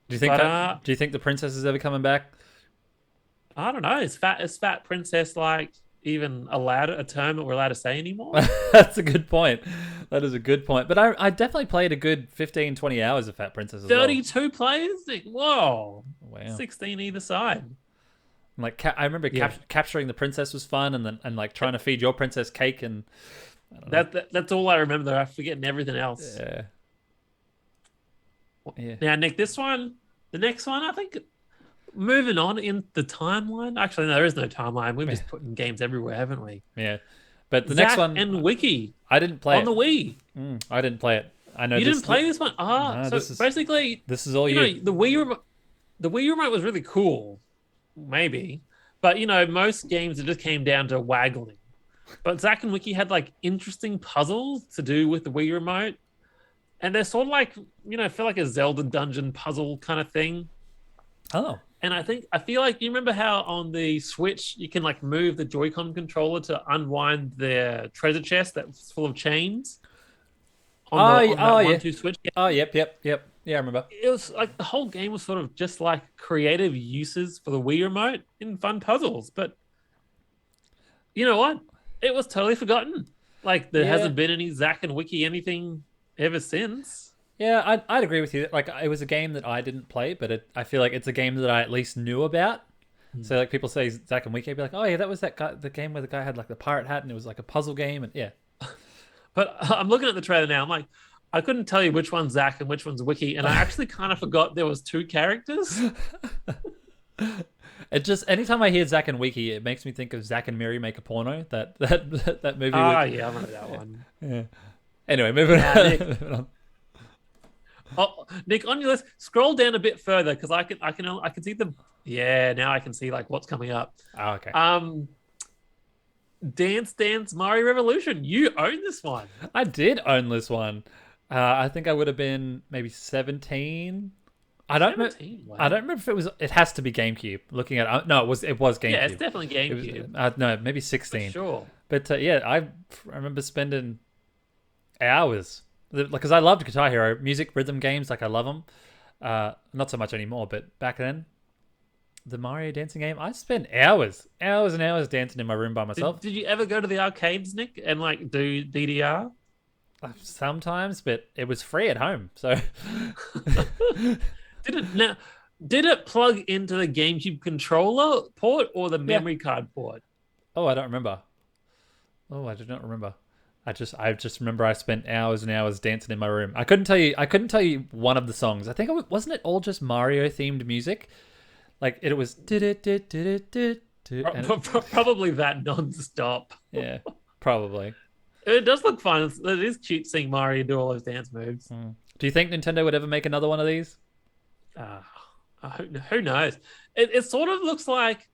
B: Do you think the princess is ever coming back?
A: I don't know. Is Fat Princess like even a term that we're allowed to say anymore?
B: That's a good point. That is a good point. But I definitely played a good 15, 20 hours of Fat Princess as
A: 32 players? Whoa.
B: Wow.
A: 16 either side.
B: Like I remember capturing the princess was fun, and like trying to feed your princess cake, and
A: That's all I remember. I'm forgetting everything else.
B: Yeah.
A: Now, Nick, the next one, I think, moving on in the timeline. Actually, no, there is no timeline. We've just put in games everywhere, haven't we?
B: Yeah. But the
A: Zack
B: next one,
A: and Wiki.
B: I didn't play
A: on the Wii.
B: I didn't play it. I know
A: you didn't play this one.
B: No,
A: so basically,
B: this is all
A: you know the Wii remote was really cool, maybe, but most games it just came down to waggling. But Zack and Wiki had like interesting puzzles to do with the Wii remote, and they're sort of like feel like a Zelda dungeon puzzle kind of thing.
B: Oh.
A: And I feel like you remember how on the Switch you can like move the Joy-Con controller to unwind their treasure chest that's full of chains. On that 1-2 Switch.
B: Oh, yep. Yeah, I remember.
A: It was like the whole game was sort of just like creative uses for the Wii remote in fun puzzles. But you know what? It was totally forgotten. Like there hasn't been any Zack and Wiki anything ever since.
B: Yeah, I'd agree with you. Like, it was a game that I didn't play, but I feel like it's a game that I at least knew about. So, like, people say Zack and Wiki, I'd be like, oh, yeah, that was the game where the guy had, like, the pirate hat, and it was, like, a puzzle game, and yeah.
A: But I'm looking at the trailer now, I'm like, I couldn't tell you which one's Zack and which one's Wiki, and I actually kind of forgot there was 2 characters.
B: It just, anytime I hear Zack and Wiki, it makes me think of Zack and Miri Make a Porno, that movie.
A: Yeah, I remember that one.
B: Yeah. Anyway, moving on.
A: Oh, Nick, on your list, scroll down a bit further because I can see the. Yeah, now I can see like what's coming up.
B: Oh, okay.
A: Dance Dance Mario Revolution. You own this one.
B: I did own this one. I think I would have been maybe 17. I don't remember. Wow. I don't remember if it was. It has to be GameCube. Looking at no, it was GameCube.
A: Yeah, it's definitely GameCube.
B: No, maybe 16.
A: For sure.
B: But yeah, I remember spending hours. Because I loved Guitar Hero, music, rhythm games, like I love them. Not so much anymore, but back then, the Mario dancing game, I spent hours and hours dancing in my room by myself.
A: Did you ever go to the arcades, Nick, and like do DDR?
B: Sometimes, but it was free at home, so.
A: Did it plug into the GameCube controller port or the memory card port?
B: Oh, I don't remember. Oh, I do not remember. I just remember I spent hours and hours dancing in my room. I couldn't tell you one of the songs. I think wasn't it all just Mario themed music? Like it was
A: probably that non-stop.
B: Yeah, probably.
A: It does look fun. It is cute seeing Mario do all those dance moves.
B: Do you think Nintendo would ever make another one of these?
A: Who knows? It sort of looks like,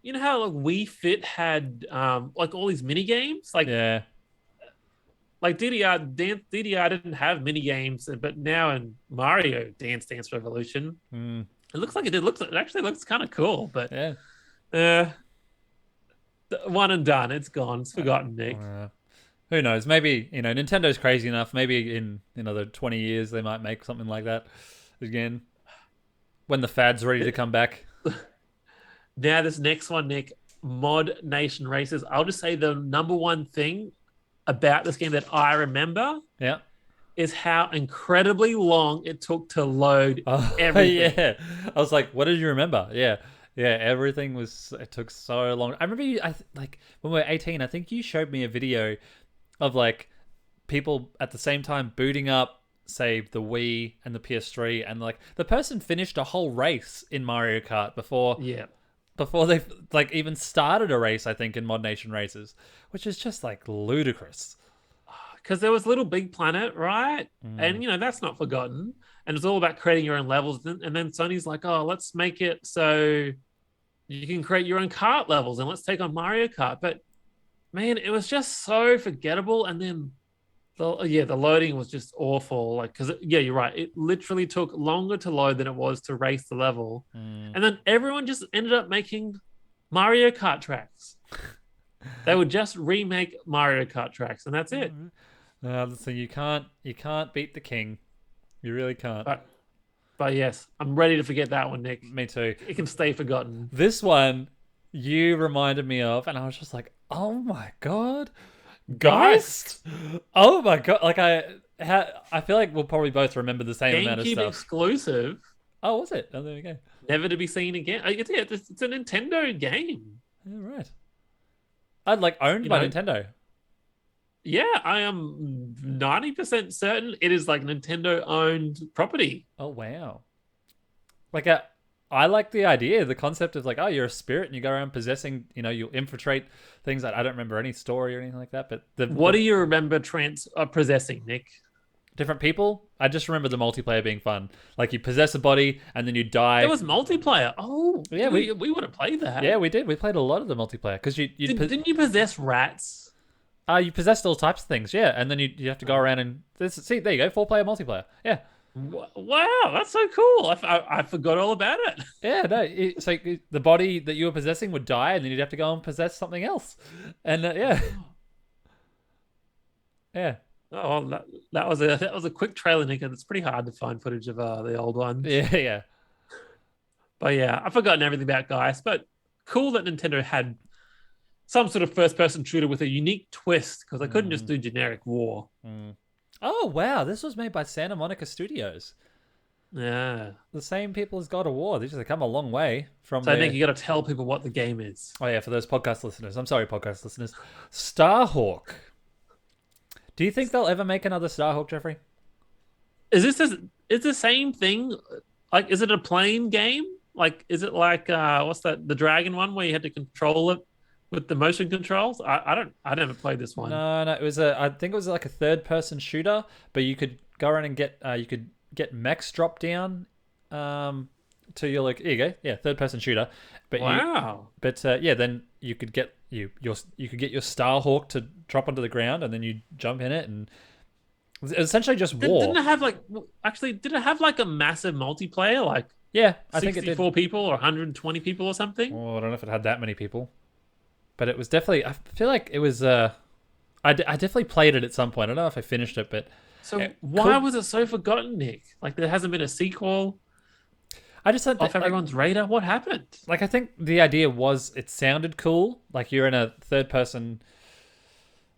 A: you know how like Wii Fit had like all these mini games, like like DDR didn't have mini games, but now in Mario Dance Dance Revolution, it looks like it did. It actually looks kind of cool, but one and done. It's gone. It's forgotten, Nick.
B: Who knows? Maybe Nintendo's crazy enough. Maybe in another 20 years they might make something like that again when the fad's ready to come back.
A: Now this next one, Nick, Mod Nation Races. I'll just say the number one thing about this game that I remember is how incredibly long it took to load everything.
B: Yeah. I was like, what did you remember? Yeah, everything it took so long. I remember like when we were 18, I think you showed me a video of like people at the same time booting up, say, the Wii and the PS3, and like the person finished a whole race in Mario Kart before they like even started a race, I think, in Mod Nation Races, which is just like ludicrous.
A: Because there was Little Big Planet, right? And that's not forgotten. And it's all about creating your own levels. And then Sony's like, oh, let's make it so you can create your own kart levels and let's take on Mario Kart. But man, it was just so forgettable. And then the loading was just awful. Like, because you're right. It literally took longer to load than it was to race the level. And then everyone just ended up making Mario Kart tracks. They would just remake Mario Kart tracks, and that's it.
B: So you can't beat the king. You really can't.
A: But yes, I'm ready to forget that one, Nick.
B: Me too.
A: It can stay forgotten.
B: This one you reminded me of, and I was just like, oh my god. Geist? Oh my god! Like I feel like we'll probably both remember the same amount of stuff.
A: GameCube exclusive.
B: Oh, was it? Oh, there we go.
A: Never to be seen again. It's a Nintendo game.
B: Yeah, right. I'd like owned by Nintendo.
A: Yeah, I am 90% certain it is like Nintendo owned property.
B: Oh wow. Like I like the idea, the concept of like, oh, you're a spirit and you go around possessing, you'll infiltrate things. I don't remember any story or anything like that, but
A: What
B: the
A: do you remember possessing, Nick?
B: different people. I just remember the multiplayer being fun. Like you possess a body and then you die.
A: There was multiplayer. Oh,
B: Yeah,
A: we would have played that.
B: yeah, we did. We played a lot of the multiplayer because
A: Didn't you possess rats?
B: you possessed all types of things. Yeah, and then you have to go around and see. There you go, 4-player multiplayer. Yeah.
A: Wow, that's so cool. I forgot all about it.
B: Yeah, no. So the body that you were possessing would die, and then you'd have to go and possess something else. And yeah, yeah.
A: Oh, well, that was a quick trailer, Nick, and it's pretty hard to find footage of the old ones.
B: Yeah, yeah.
A: But yeah, I've forgotten everything about Geist. But cool that Nintendo had some sort of first-person shooter with a unique twist because they couldn't just do generic war.
B: Oh wow, this was made by Santa Monica Studios.
A: Yeah,
B: The same people as God of War. These have come a long way from.
A: so I think you got to tell people what the game is.
B: Oh yeah, for those podcast listeners. I'm sorry, podcast listeners. Starhawk. Do you think they'll ever make another Starhawk, Jeffrey?
A: Is the same thing? Like, is it a plane game? Like, is it like what's that? The dragon one where you had to control it with the motion controls? I never played this one.
B: No, it was I think it was like a third-person shooter, but you could go around and get mechs drop down to your here you go. Yeah, third-person shooter. But
A: wow.
B: Then you could get your Starhawk to drop onto the ground, and then you jump in it, and it's essentially just war.
A: Didn't it have did it have like a massive multiplayer? Like,
B: yeah, I think it did.
A: 64 people or 120 people or something?
B: Oh, I don't know if it had that many people. But it was definitely, I feel like it was, I definitely played it at some point. I don't know if I finished it, but...
A: So why was it so forgotten, Nick? Like, there hasn't been a sequel
B: I just don't...
A: off everyone's radar? What happened?
B: Like, I think the idea was it sounded cool. Like, you're in a third-person,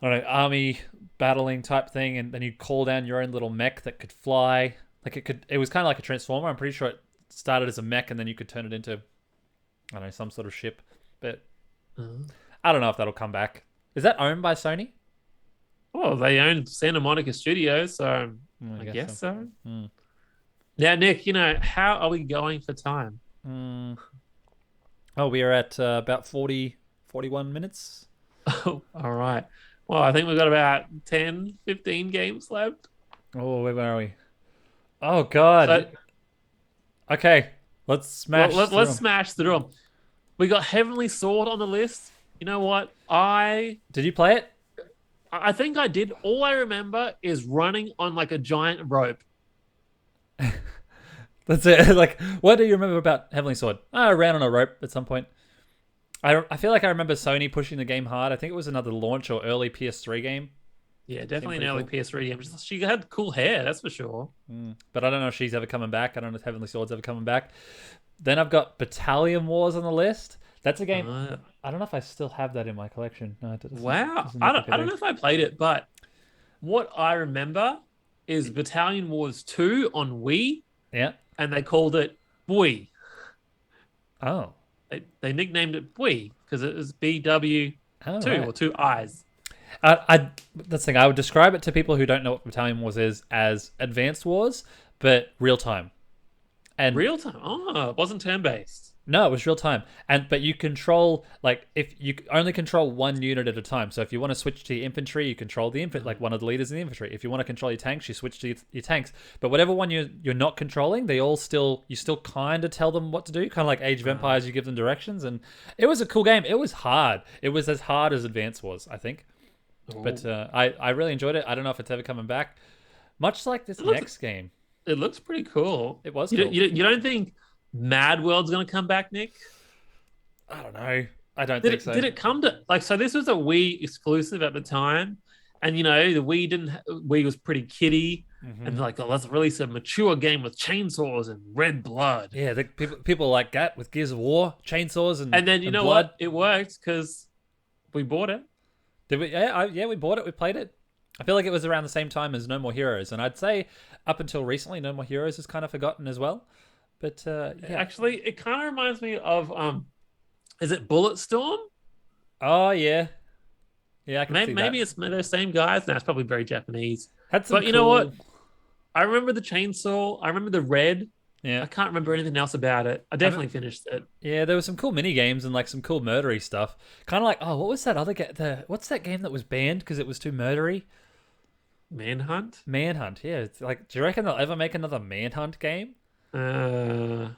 B: I don't know, army battling type thing, and then you call down your own little mech that could fly. Like, it was kind of like a Transformer. I'm pretty sure it started as a mech, and then you could turn it into, I don't know, some sort of ship. But... I don't know if that'll come back. Is that owned by Sony?
A: Oh, they own Santa Monica Studios, so I guess so. Now, Nick, how are we going for time?
B: Oh, we are at about 41 minutes.
A: Oh, all right. Well, I think we've got about 10, 15 games left.
B: Oh, where are we? Oh, God. Okay, let's smash
A: let's smash through them. We got Heavenly Sword on the list. You know what?
B: Did you play it?
A: I think I did. All I remember is running on like a giant rope.
B: That's it. Like, what do you remember about Heavenly Sword? I ran on a rope at some point. I feel like I remember Sony pushing the game hard. I think it was another launch or early PS3 game.
A: Yeah, definitely an early PS3 game. She had cool hair, that's for sure.
B: But I don't know if she's ever coming back. I don't know if Heavenly Sword's ever coming back. Then I've got Battalion Wars on the list. That's a game. I don't know if I still have that in my collection. No,
A: wow. I don't know if I played it, but what I remember is Battalion Wars 2 on Wii.
B: Yeah.
A: And they called it Bui.
B: Oh.
A: They nicknamed it Bui because it was BW2 or 2 I's.
B: That's the thing. I would describe it to people who don't know what Battalion Wars is as Advanced Wars, but real time. And
A: real time? Oh, it wasn't turn-based.
B: No, it was real time. But you control, if you only control one unit at a time. So if you want to switch to your infantry, you control the infantry, like one of the leaders in the infantry. If you want to control your tanks, you switch to your tanks. But whatever one you're not controlling, you still kind of tell them what to do. Kind of like Age of Empires, you give them directions. And it was a cool game. It was hard. It was as hard as Advance was, I think. Ooh. But I really enjoyed it. I don't know if it's ever coming back. Much like this next game.
A: It looks pretty cool.
B: It was
A: cool.
B: Cool.
A: You don't think Madworld's going to come back, Nick?
B: I don't know. I don't think so.
A: Did it come to so this was a Wii exclusive at the time, and the Wii was pretty kiddie, and let's release a mature game with chainsaws and red blood.
B: Yeah, people like that with Gears of War, chainsaws and
A: then you know
B: blood.
A: What? It worked because we bought it.
B: Did we? Yeah, we bought it. We played it. I feel like it was around the same time as No More Heroes, and I'd say up until recently, No More Heroes is kind of forgotten as well. But yeah.
A: Actually, it kind of reminds me of is it Bulletstorm?
B: Oh yeah. Yeah, I can see
A: Maybe
B: that.
A: it's those same guys. No, it's probably very Japanese.
B: Had some
A: But you
B: cool...
A: know what? I remember the chainsaw. I remember the red.
B: Yeah.
A: I can't remember anything else about it. I definitely finished it.
B: Yeah, there were some cool mini games and like some cool murdery stuff. Kind of like, oh, what was that other game? What's that game that was banned because it was too murdery?
A: Manhunt?
B: Manhunt. Yeah, it's like, do you reckon they'll ever make another Manhunt game?
A: Yeah.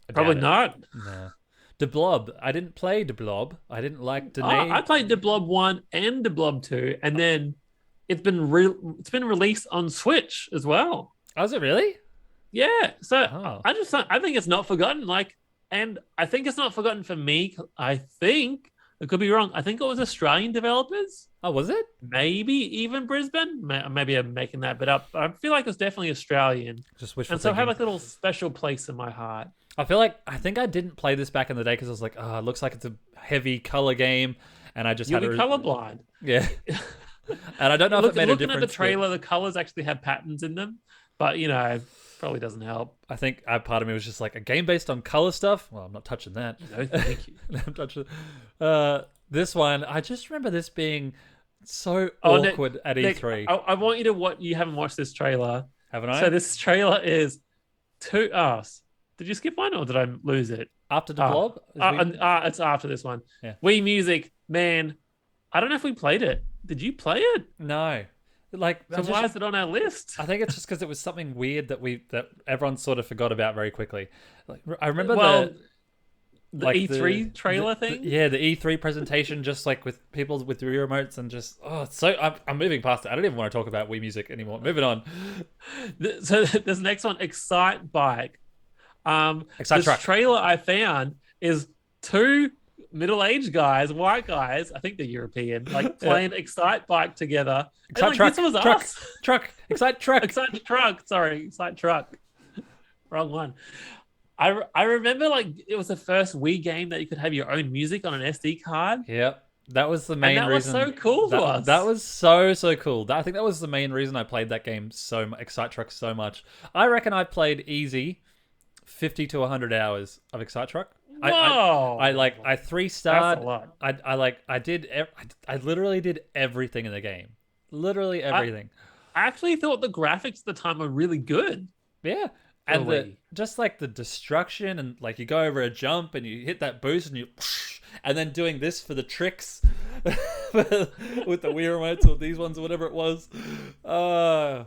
B: I
A: Probably
B: doubt it.
A: not.
B: No. The Blob. I didn't play The Blob. I didn't like
A: Oh, I played the Blob 1 and the Blob 2, and then it's been released on Switch as well.
B: Oh, is it really?
A: Yeah. So
B: Oh.
A: I think it's not forgotten. And I think it's not forgotten for me. I think I could be wrong. I think it was Australian developers.
B: Oh, was it?
A: Maybe even Brisbane. Maybe I'm making that bit up. I feel like it's definitely Australian.
B: Just wishful
A: And so I have
B: thinking.
A: like a little special place in my heart.
B: I think I didn't play this back in the day because I was like, oh, it looks like it's a heavy color game, and I just
A: You'll
B: had
A: be
B: to...
A: colorblind.
B: Yeah. And I don't know if it made a difference.
A: Looking at the trailer, the colors actually have patterns in them, but probably doesn't help.
B: I think part of me was just like, a game based on color stuff? Well, I'm not touching that.
A: No, thank you.
B: I'm touching this one. I just remember this being so awkward at E3.
A: Nick, I want you to you haven't watched this trailer.
B: Haven't I?
A: So this trailer is to us. Did you skip one or did I lose it?
B: After the Blob?
A: It's after this one.
B: Yeah.
A: Wii Music, man. I don't know if we played it. Did you play it?
B: No. Like,
A: so why is it on our list?
B: I think it's just because it was something weird that everyone sort of forgot about very quickly. Like, I remember
A: the E3 trailer thing.
B: The E3 presentation, just like with people with Wii remotes, and just I'm moving past it. I don't even want to talk about Wii Music anymore. Moving on.
A: So this next one, Excite Bike.
B: Excite Truck.
A: Trailer I found is two middle-aged guys, white guys, I think they're European, like playing Excite Bike together.
B: Excite Truck.
A: This was
B: Truck.
A: us.
B: Truck. Excite Truck.
A: Excite Truck. Sorry, Excite Truck. Wrong one. I remember it was the first Wii game that you could have your own music on an SD card.
B: Yep. That was the main reason.
A: That was so cool to us.
B: That was so cool. I think that was the main reason I played that game Excite Truck so much. I reckon I played easy 50 to 100 hours of Excite Truck.
A: Whoa!
B: I 3-starred.
A: That's a lot.
B: I literally did everything in the game. Literally everything.
A: I actually thought the graphics at the time were really good.
B: Yeah. And just like the destruction, and like you go over a jump and you hit that boost and and then doing this for the tricks with the Wii remotes or these ones or whatever it was.
A: I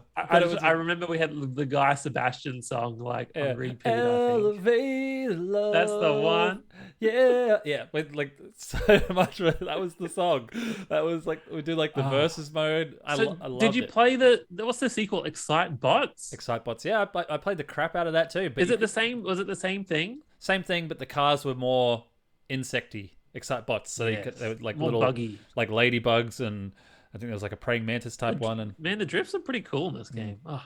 A: remember we had the Guy Sebastian song on repeat.
B: Elevated love.
A: That's the one.
B: Yeah. With so much. That was the song. That was we do the versus mode. I loved
A: did you play what's the sequel? Excite Bots.
B: Excite Bots. Yeah, I played the crap out of that too. But
A: is it the same? Was it the same thing?
B: Same thing, but the cars were more insecty. Excite Bots. So they were
A: more
B: little
A: buggy,
B: like ladybugs, and I think there was a praying mantis type one. And
A: man, the drifts are pretty cool in this game. Oh,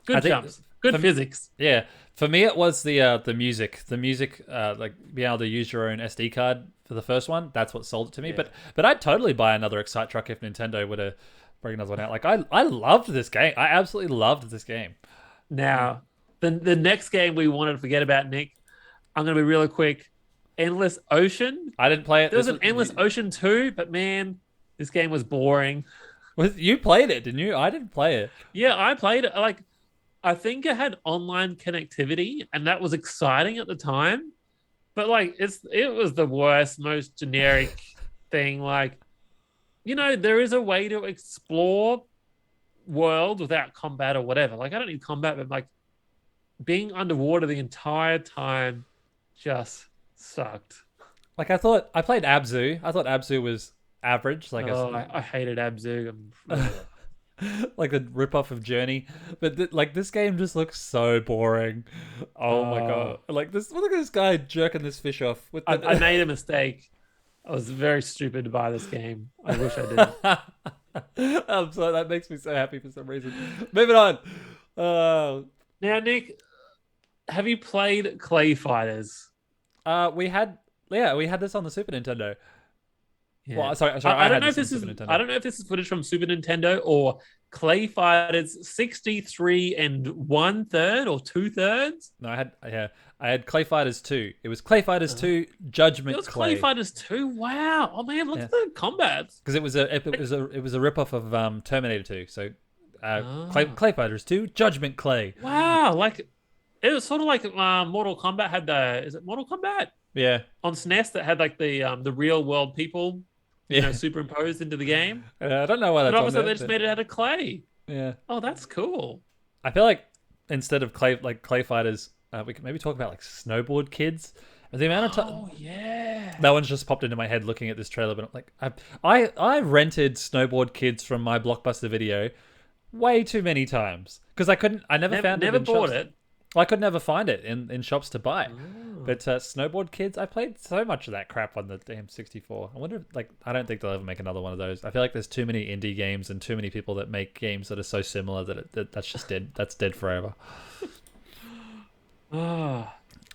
A: good jumps, good physics.
B: Yeah, for me it was the music. The music, being able to use your own SD card for the first one. That's what sold it to me. Yeah. But I'd totally buy another Excite Truck if Nintendo were to bring another one out. I loved this game. I absolutely loved this game.
A: Now, the next game we wanted to forget about, Nick. I'm going to be really quick. Endless Ocean.
B: I didn't play it.
A: There was an Endless Ocean 2, but man, this game was boring.
B: You played it, didn't you? I didn't play it.
A: Yeah, I played it. I think it had online connectivity, and that was exciting at the time. But it was the worst, most generic thing. There is a way to explore world without combat or whatever. I don't need combat, but being underwater the entire time just sucked.
B: I played Abzu. I thought Abzu was average.
A: I hated Abzu.
B: Like the ripoff of Journey, but this game just looks so boring. Oh my god! Look at this guy jerking this fish off.
A: I made a mistake. I was very stupid to buy this game. I wish I didn't.
B: I'm sorry. That makes me so happy for some reason. Moving on.
A: Now, Nick, have you played Clay Fighters?
B: We had this on the Super Nintendo.
A: Yeah.
B: Well, sorry.
A: I don't know if this is footage from Super Nintendo or Clay Fighters 63 1/3 or 2/3.
B: No, I had Clay Fighters 2. It was Clay Fighters 2 Judgment
A: It was
B: Clay.
A: Clay Fighters 2. Wow. Oh man, look at the combats.
B: Because it was a ripoff of Terminator 2. So Clay Fighters 2 Judgment Clay.
A: Wow, like it was sort of like Mortal Kombat had is it Mortal Kombat?
B: Yeah.
A: On SNES that had like the real world people, superimposed into the game.
B: I don't know why that's
A: but obviously
B: on there,
A: they just made it out of clay.
B: Yeah.
A: Oh, that's cool.
B: I feel like instead of Clay Fighters, we could maybe talk about like Snowboard Kids. The amount of time.
A: Oh yeah.
B: That one's just popped into my head looking at this trailer, but I rented Snowboard Kids from my Blockbuster Video way too many times because I never bought it. I could never find it in shops to buy. Ooh. But Snowboard Kids, I played so much of that crap on the damn 64. I wonder if, I don't think they'll ever make another one of those. I feel like there's too many indie games and too many people that make games that are so similar that's just dead. That's dead forever.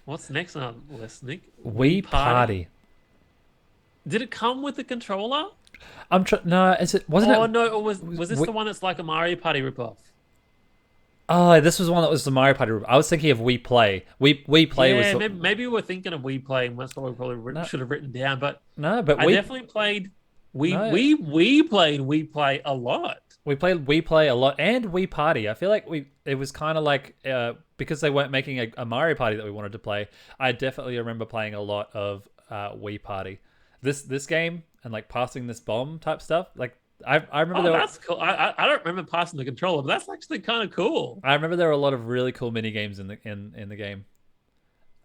A: What's next on the list, Nick?
B: Wii Party.
A: Did it come with the controller?
B: No, wasn't it?
A: Oh no, was this the one that's like a Mario Party ripoff?
B: Oh, this was one that was the Mario Party. I was thinking of Wii Play. Wii Play was.
A: Yeah, maybe we were thinking of Wii Play, and that's what we probably should have written down. But
B: no, but
A: I definitely played we played Wii Play a lot.
B: We played Wii Play a lot and Wii Party. I feel like it was kind of like because they weren't making a Mario Party that we wanted to play. I definitely remember playing a lot of Wii Party. This game and like passing this bomb type stuff. Like I remember.
A: That's cool. I don't remember passing the controller, but that's actually kind of cool.
B: I remember there were a lot of really cool mini games in the game.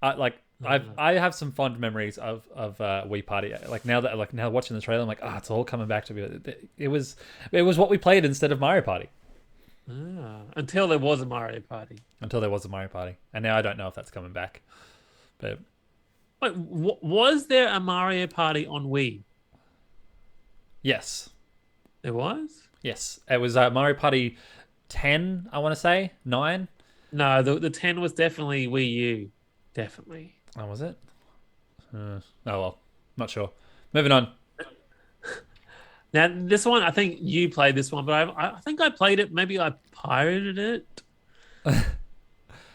B: I have some fond memories of Wii Party. Now watching the trailer, I'm like, it's all coming back to me. It was what we played instead of Mario Party.
A: Until there was a Mario Party.
B: And now I don't know if that's coming back. But
A: wait, was there a Mario Party on Wii?
B: Yes.
A: There was?
B: Yes. It was Mario Party 10, I want to say. 9?
A: No, the 10 was definitely Wii U. Definitely.
B: Oh, was it? Oh, well. Not sure. Moving on.
A: Now, this one, I think you played this one, but I think I played it. Maybe I pirated it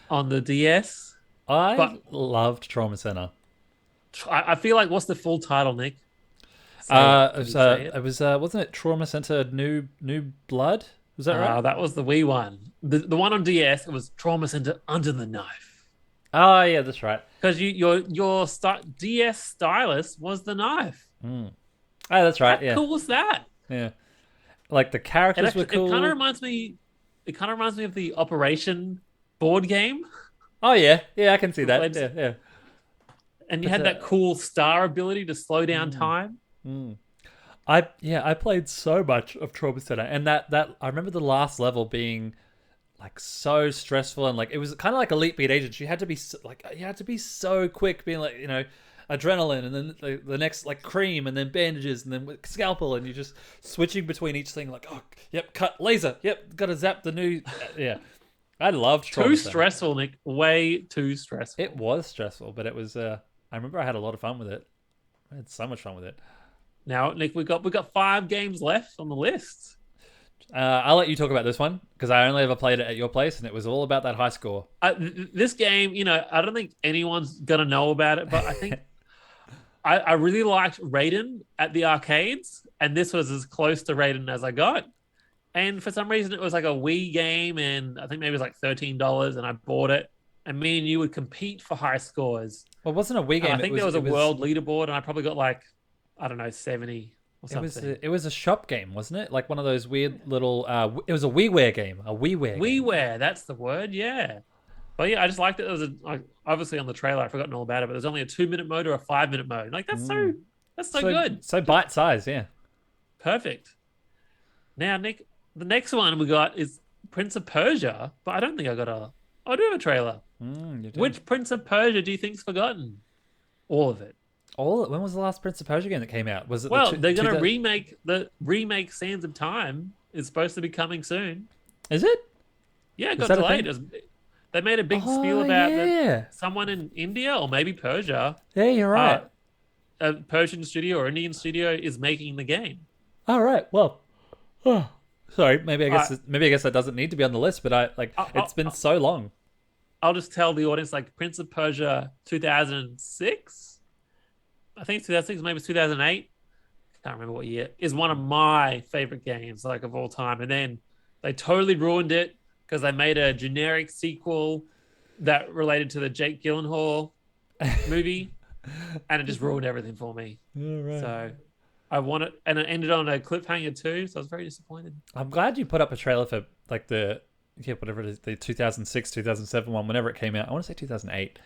A: on the DS.
B: I loved Trauma Center.
A: I feel like, what's the full title, Nick?
B: It was wasn't it Trauma Center New Blood? Was that right?
A: That was the Wii one. The one on DS, it was Trauma Center Under the Knife.
B: Oh yeah, that's right.
A: Because your DS stylus was the knife.
B: Oh, that's right.
A: How cool was that?
B: Yeah, like the characters were cool.
A: It kind of reminds me of the Operation board game.
B: Oh yeah, I can see that. Yeah.
A: And you had that cool star ability to slow down time.
B: I played so much of Trauma Center, and that I remember the last level being like so stressful, and like it was kind of like Elite Beat Agents. You had to be so quick, being like adrenaline, and then the next like cream, and then bandages, and then scalpel, and you're just switching between each thing. Like cut laser, gotta zap the new I loved Trauma Center. Too
A: stressful, Nick. Way too stressful.
B: It was stressful, but it was. I remember I had a lot of fun with it. I had so much fun with it.
A: Now, Nick, we got 5 games left on the list.
B: I'll let you talk about this one because I only ever played it at your place, and it was all about that high score.
A: This game, I don't think anyone's gonna know about it, but I think I really liked Raiden at the arcades, and this was as close to Raiden as I got. And for some reason, it was like a Wii game, and I think maybe it was like $13, and I bought it. And me and you would compete for high scores.
B: Well, it wasn't a Wii game.
A: I think there was a world leaderboard, and I probably got like, I don't know, 70 or something.
B: It was a shop game, wasn't it? Like one of those weird little. It was a WiiWare game. A WiiWare.
A: WiiWare, that's the word. Yeah. But yeah, I just liked it. There was obviously on the trailer, I've forgotten all about it, but there's only a 2-minute mode or a 5-minute mode. Like that's so good.
B: So bite size, yeah.
A: Perfect. Now, Nick, the next one we got is Prince of Persia, but I don't think I do have a trailer. Which Prince of Persia do you think's forgotten? All of it.
B: When was the last Prince of Persia game that came out? Was it?
A: Well, they're going to remake Sands of Time. Is supposed to be coming soon.
B: Is it?
A: Yeah, it got delayed. They made a big spiel about someone in India or maybe Persia.
B: Yeah, you're right.
A: A Persian studio or Indian studio is making the game.
B: All right. Well, Sorry, maybe I guess that doesn't need to be on the list, but it's been so long.
A: I'll just tell the audience, like, Prince of Persia 2006. I think it's 2006, maybe it's 2008. Can't remember what year. Is one of my favorite games, like, of all time. And then they totally ruined it because they made a generic sequel that related to the Jake Gyllenhaal movie, and it just ruined everything for me.
B: Right.
A: So I want it, and it ended on a cliffhanger too. So I was very disappointed.
B: I'm glad you put up a trailer for like whatever it is, the 2006, 2007 one, whenever it came out. I want to say 2008,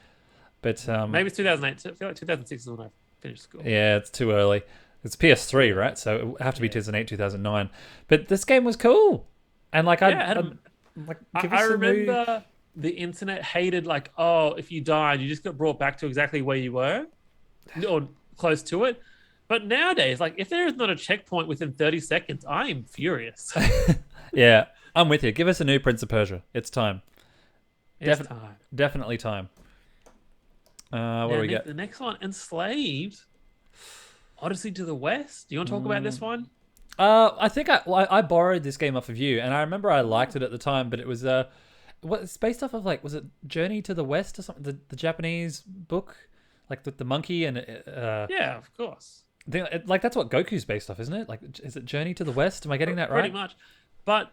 B: but
A: maybe it's 2008. I feel like 2006 is when I finished school.
B: Yeah, it's too early. It's PS3, right? So it would have to be 2008, 2009. But this game was cool, and like I
A: remember the internet hated, like, oh, if you died, you just got brought back to exactly where you were, or close to it. But nowadays, like, if there is not a checkpoint within 30 seconds, I am furious.
B: Yeah, I'm with you. Give us a new Prince of Persia. It's time.
A: It's time.
B: Definitely time. What do we get?
A: The next one, Enslaved. Odyssey to the West. Do you want to talk about this one?
B: I think I borrowed this game off of you, and I remember I liked it at the time, but it was it's based off of, like, was it Journey to the West or something? The Japanese book, like the monkey and
A: yeah, of course.
B: Like, that's what Goku's based off, isn't it? Like, is it Journey to the West? Am I getting that right?
A: Pretty much. But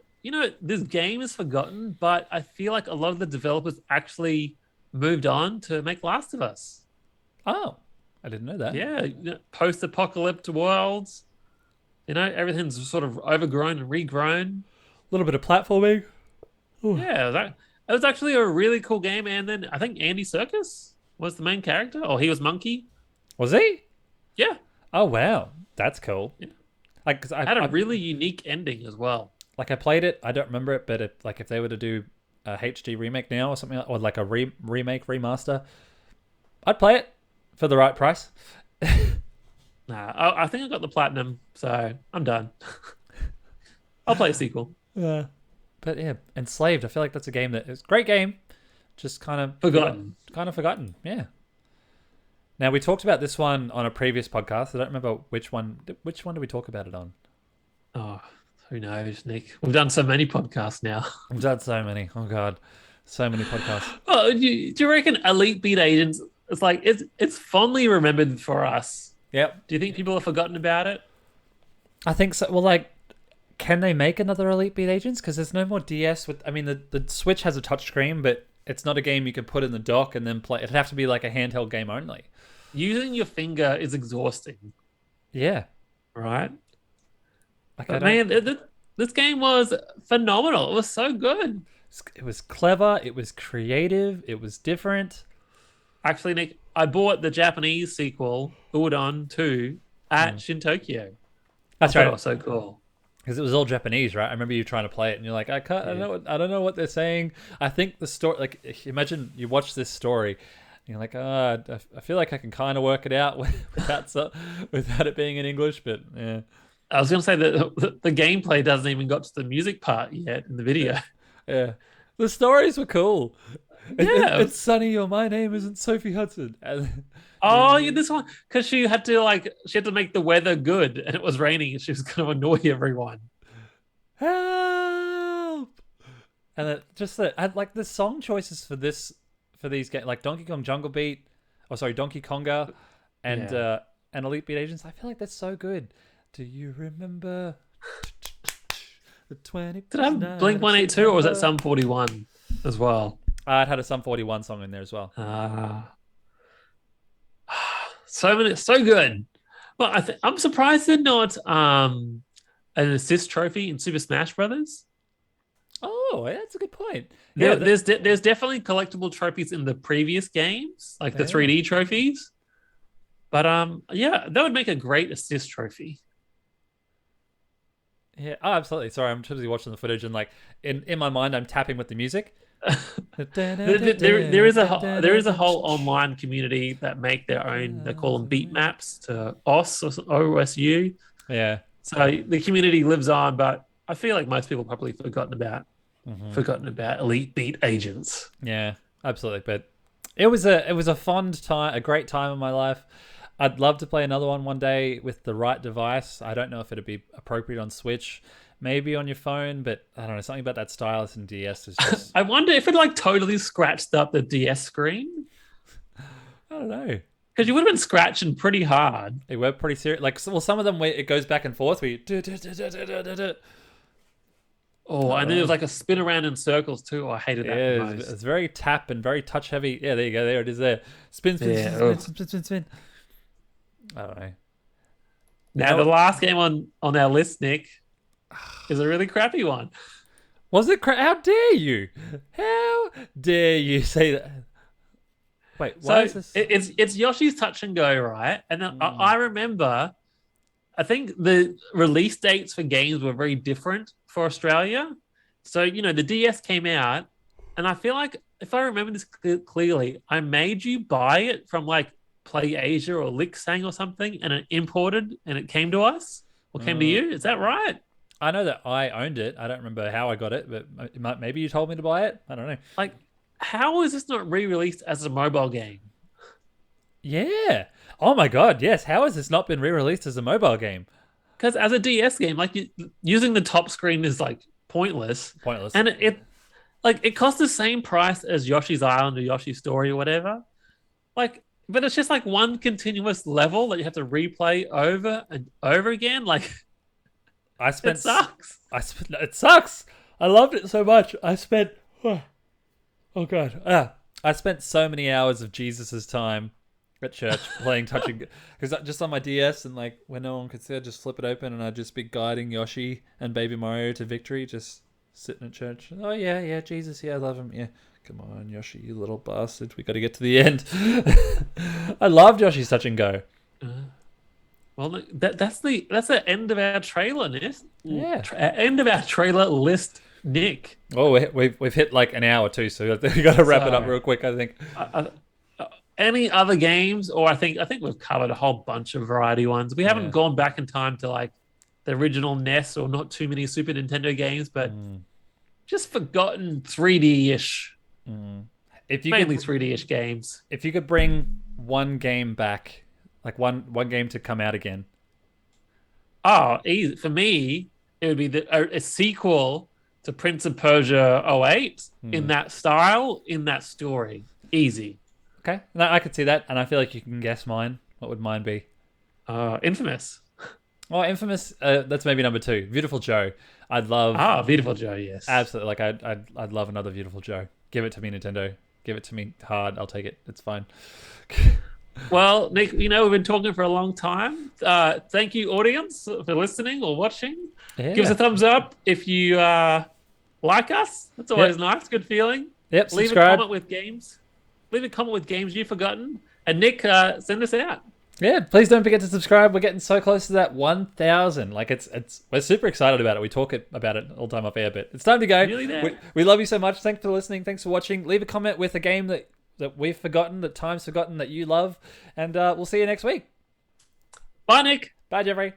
A: this game is forgotten, but I feel like a lot of the developers actually moved on to make Last of Us.
B: Oh, I didn't know that.
A: Yeah, post-apocalyptic worlds. Everything's sort of overgrown and regrown.
B: A little bit of platforming.
A: Ooh. Yeah, it was actually a really cool game. And then I think Andy Serkis was the main character, or he was Monkey.
B: Was he?
A: Yeah.
B: Oh, wow. That's cool.
A: Yeah.
B: Like, 'cause
A: I had a really unique ending as well.
B: Like, I played it. I don't remember it, but if they were to do a HD remake now or something, or like a remake, remaster, I'd play it for the right price.
A: Nah, I think I got the platinum, so I'm done. I'll play a sequel.
B: Yeah. But yeah, Enslaved, I feel like that's a game that is a great game, just kind of forgotten. Yeah. Now, we talked about this one on a previous podcast. I don't remember which one. Which one did we talk about it on?
A: Oh, who knows, Nick? We've done so many podcasts now.
B: We've done so many. Oh God, so many podcasts.
A: Oh, do you reckon Elite Beat Agents? It's like it's fondly remembered for us.
B: Yep.
A: Do you think people have forgotten about it?
B: I think so. Well, like, can they make another Elite Beat Agents? Because there's no more DS. The Switch has a touchscreen, but it's not a game you can put in the dock and then play. It'd have to be like a handheld game only. Using
A: your finger is exhausting.
B: Yeah.
A: Right? But man, this game was phenomenal. It was so good.
B: It was clever. It was creative. It was different.
A: Actually, Nick, I bought the Japanese sequel, Udon 2, at Shintokyo.
B: That's right.
A: It was so cool.
B: Because it was all Japanese, right? I remember you trying to play it, and you're like, I don't know what they're saying. I think the story, like, imagine you watch this story, and you're like, I feel like I can kind of work it out without it being in English, but yeah.
A: I was going to say that the gameplay doesn't even got to the music part yet in the video.
B: Yeah. The stories were cool.
A: Yeah.
B: It's Sunny, or my name isn't Sophie Hudson.
A: Yeah, this one, because she had to make the weather good, and it was raining, and she was going to annoy everyone.
B: Help! And the song choices for these games, like Donkey Kong Jungle Beat, Donkey Konga, and Elite Beat Agents. I feel like that's so good. Do you remember the 20?
A: Did I have Blink 182, or was that Sum 41 as well?
B: It had a Sum 41 song in there as well.
A: So good. But I'm surprised they're not an assist trophy in Super Smash Brothers.
B: Oh, that's a good point.
A: Yeah, there's definitely collectible trophies in the previous games, like the 3D trophies. But that would make a great assist trophy.
B: Yeah, absolutely. Sorry, I'm totally watching the footage, and like in my mind, I'm tapping with the music.
A: there is a whole online community that make their own. They call them beat maps to OS or OSU.
B: Yeah.
A: So the community lives on, but I feel like most people probably forgotten about Elite Beat Agents.
B: Yeah, absolutely. But it was a fond time, a great time in my life. I'd love to play another one day with the right device. I don't know if it'd be appropriate on Switch, maybe on your phone, but I don't know, something about that stylus and DS is just...
A: I wonder if it like totally scratched up the DS screen.
B: I don't know.
A: Because you would have been scratching pretty hard.
B: They were pretty serious. Like, well, some of them it goes back and forth.
A: Oh, and then there was like a spin around in circles too. Oh, I hated that.
B: Yeah, it's very tap and very touch heavy. Yeah, there you go. There it is. There, spin. I don't know.
A: Now the last game on our list, Nick, is a really crappy one.
B: Was it? How dare you? How dare you say that? Wait, why is this?
A: It's Yoshi's Touch and Go, right? And then I remember, I think the release dates for games were very different for Australia. So, the DS came out, and I feel like, if I remember this clearly, I made you buy it from like Play Asia or Lixang or something, and it imported and it came to us or came to you. Is that right?
B: I know that I owned it. I don't remember how I got it, but maybe you told me to buy it. I don't know.
A: Like, how is this not re-released as a mobile game?
B: Yeah. Oh my God. Yes. How has this not been re-released as a mobile game?
A: Because as a DS game, like using the top screen is like pointless. And it costs the same price as Yoshi's Island or Yoshi's Story or whatever. Like, but it's just like one continuous level that you have to replay over and over again. Like, it sucks.
B: It sucks. I loved it so much. I spent... Oh God! I spent so many hours of Jesus's time at church playing touching, because just on my DS, and like when no one could see, I'd just flip it open and I'd just be guiding Yoshi and Baby Mario to victory, just sitting at church. Oh yeah, Jesus, yeah, I love him. Yeah, come on, Yoshi, you little bastard. We got to get to the end. I loved Yoshi's Touch and Go.
A: Well, that's the end of our trailer list.
B: Yeah,
A: end of our trailer list. Nick.
B: Oh, we've hit like an hour too, so we got to wrap it up real quick. I think.
A: Any other games, or I think we've covered a whole bunch of variety ones. We haven't gone back in time to like the original NES or not too many Super Nintendo games, but just forgotten 3D-ish. Mainly 3D-ish games.
B: If you could bring one game back, like one game to come out again.
A: Oh, easy. For me, it would be a sequel to Prince of Persia 08 in that style, in that story. Easy.
B: Okay. No, I could see that, and I feel like you can guess mine. What would mine be?
A: Infamous.
B: Oh, Infamous. That's maybe number 2. Beautiful Joe. I'd love...
A: Beautiful Joe, yes.
B: Absolutely. Like, I'd love another Beautiful Joe. Give it to me, Nintendo. Give it to me hard. I'll take it. It's fine.
A: Well, Nick, we've been talking for a long time. Thank you, audience, for listening or watching. Yeah. Give us a thumbs up if you like us. That's always nice. Good feeling.
B: Yep.
A: Leave
B: subscribe.
A: a comment with games. Leave a comment with games you've forgotten. And Nick, send us out.
B: Yeah, please don't forget to subscribe. We're getting so close to that 1,000. Like we're super excited about it. We talk about it all the time off air, but it's time to go.
A: Really there.
B: We love you so much. Thanks for listening. Thanks for watching. Leave a comment with a game that we've forgotten, that Time's forgotten, that you love, and we'll see you next week.
A: Bye, Nick.
B: Bye, Jeffrey.